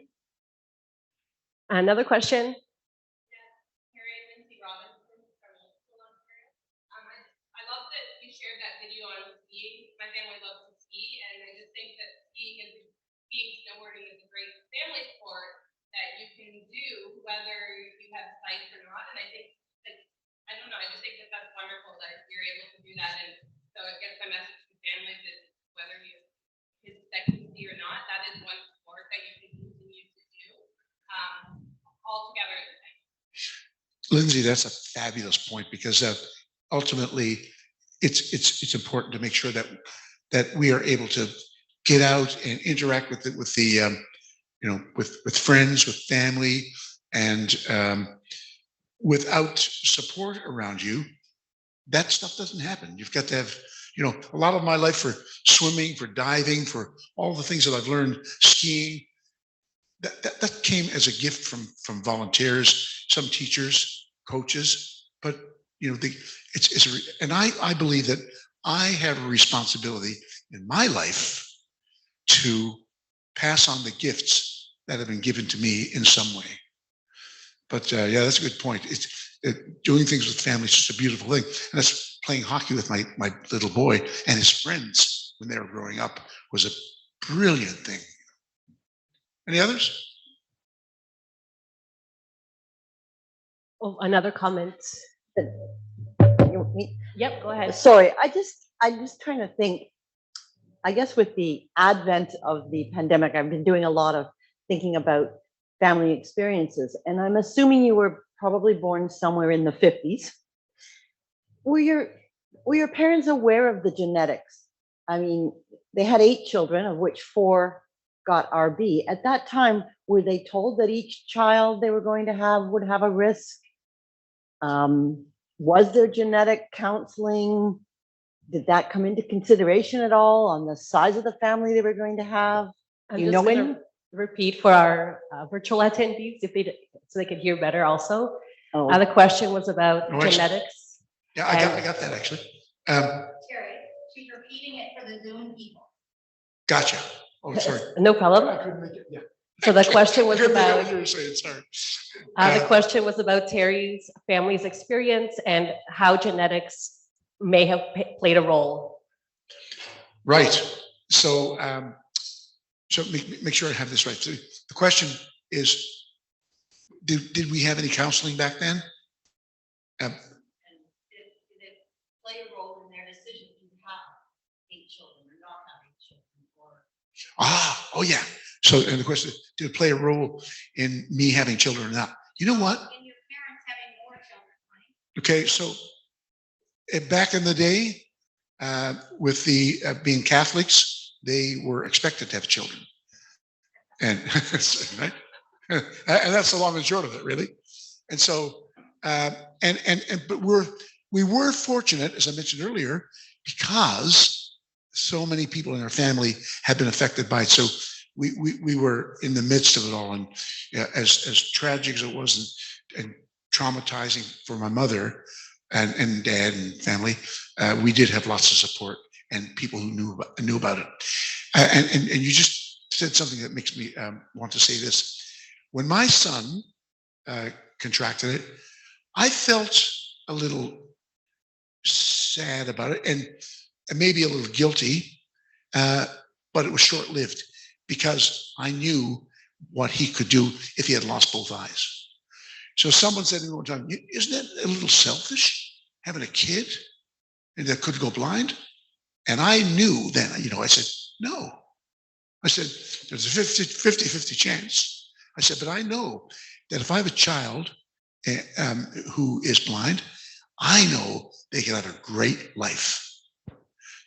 Another question? I love that you shared that video on skiing. My family loves to ski, and I just think that skiing and snowboarding is a great family sport that you can do whether you have sight or not. And I think that, I don't know, I just think that that's wonderful that you're able to do that. And so it gets my message to families that whether you kids that can see or not, that is one sport that you can continue to do all together. Lindsay, that's a fabulous point because ultimately it's important to make sure that we are able to get out and interact with with friends, with family, and without support around you, that stuff doesn't happen. You've got to have, a lot of my life for swimming, for diving, for all the things that I've learned, skiing, that came as a gift from volunteers, some teachers, coaches, but and I believe that I have a responsibility in my life to pass on the gifts that have been given to me in some way. But yeah, that's a good point. Doing things with family is just a beautiful thing. And that's playing hockey with my little boy and his friends when they were growing up was a brilliant thing. Any others? Oh, another comment. Yep, go ahead. Sorry, I'm just trying to think. I guess with the advent of the pandemic, I've been doing a lot of thinking about family experiences, and I'm assuming you were probably born somewhere in the 50s. Were your parents aware of the genetics? I mean, they had 8 children, of which 4 got RB. At that time, were they told that each child they were going to have would have a risk? Was there genetic counseling? Did that come into consideration at all on the size of the family they were going to have? I'm You just know gonna any? repeat for our virtual attendees so they could hear better also. Oh, The question was about Oh, actually- genetics. Yeah, I got that actually. Terry, she's repeating it for the Zoom people. Gotcha. Oh, sorry. No problem. I couldn't make it. Yeah. So the question was I couldn't make out about what you were saying, sorry. the question was about Terry's family's experience and how genetics may have played a role. Right. So, so make sure I have this right. So the question is, did we have any counseling back then? And did it play a role in their decision to have 8 children or not have 8 children? Oh yeah. So, and the question is, did it play a role in me having children or not? You know what? In your parents having more children, right? Okay, so back in the day, with the being Catholics, they were expected to have children, and right, and that's the long and short of it, really. And so, but we were fortunate, as I mentioned earlier, because so many people in our family had been affected by it. So we were in the midst of it all, and as tragic as it was and traumatizing for my mother and dad and family, we did have lots of support and people who knew about it. And you just said something that makes me want to say this. When my son contracted it, I felt a little sad about it and maybe a little guilty, but it was short-lived because I knew what he could do if he had lost both eyes. So someone said to me one time, isn't it a little selfish having a kid that could go blind? And I knew then, I said, no. I said, there's a 50-50 chance. I said, but I know that if I have a child who is blind, I know they can have a great life.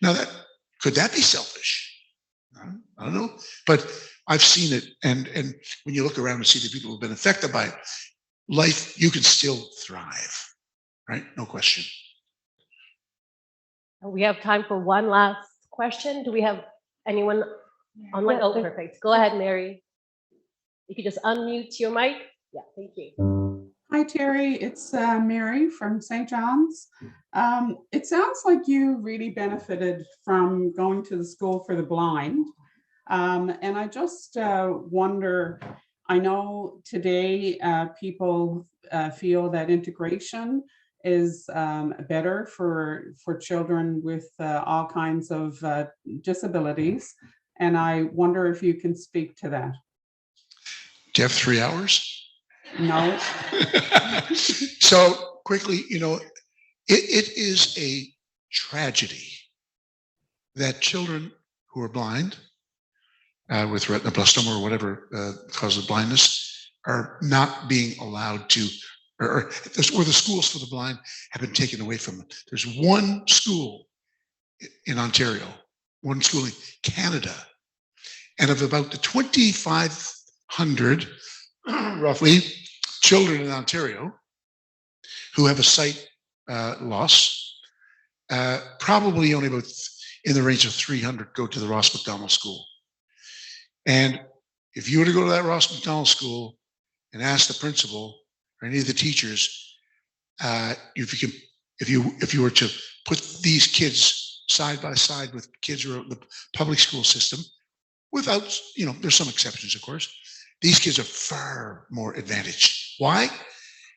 Now, could that be selfish? I don't know, but I've seen it, and when you look around and see the people who've been affected by it, life, you can still thrive, right? No question. We have time for one last question. Do we have anyone online? Oh, perfect. Go ahead, Mary. You could just unmute your mic. Yeah, thank you. Hi, Terry. It's Mary from St. John's. It sounds like you really benefited from going to the School for the Blind. And I just wonder, I know today people feel that integration is better for children with all kinds of disabilities. And I wonder if you can speak to that. Do you have 3 hours? No. So quickly, you know, it is a tragedy that children who are blind with retinoblastoma or whatever causes blindness are not being allowed to, or the schools for the blind have been taken away from them. There's one school in Ontario, one school in Canada, and of about the 2,500 roughly children in Ontario who have a sight loss, probably only about in the range of 300 go to the Ross McDonald School. And if you were to go to that Ross McDonald School and ask the principal or any of the teachers, if you were to put these kids side by side with kids who are in the public school system, without, you know, there's some exceptions, of course, these kids are far more advantaged. Why?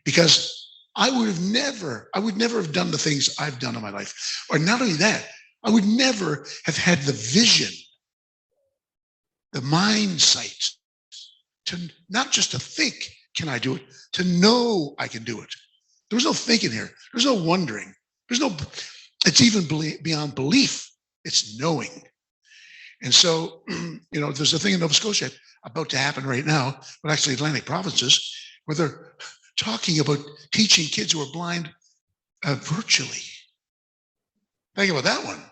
Because I would never have done the things I've done in my life. Or not only that, I would never have had the vision, the mind sight, to not just to think, can I do it? To know I can do it. There's no thinking here. There's no wondering. It's even beyond belief. It's knowing. And so, you know, there's a thing in Nova Scotia about to happen right now, but actually Atlantic provinces, where they're talking about teaching kids who are blind virtually. Think about that one.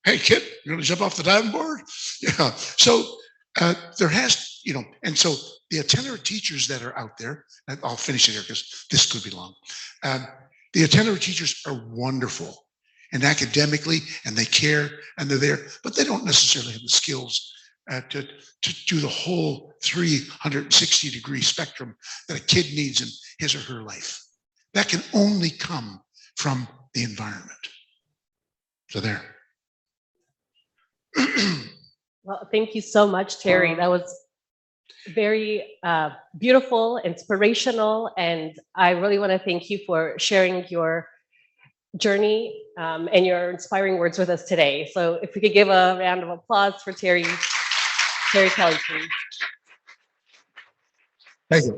Hey, kid, you're going to jump off the diving board? Yeah. So there has, you know, and so the itinerant teachers that are out there, and I'll finish it here because this could be long. The itinerant teachers are wonderful and academically, and they care and they're there, but they don't necessarily have the skills to do the whole 360-degree spectrum that a kid needs in his or her life. That can only come from the environment. So there. Well, thank you so much, Terry. That was very beautiful, inspirational, and I really want to thank you for sharing your journey and your inspiring words with us today. So if we could give a round of applause for Terry Kelly, please. Thank you.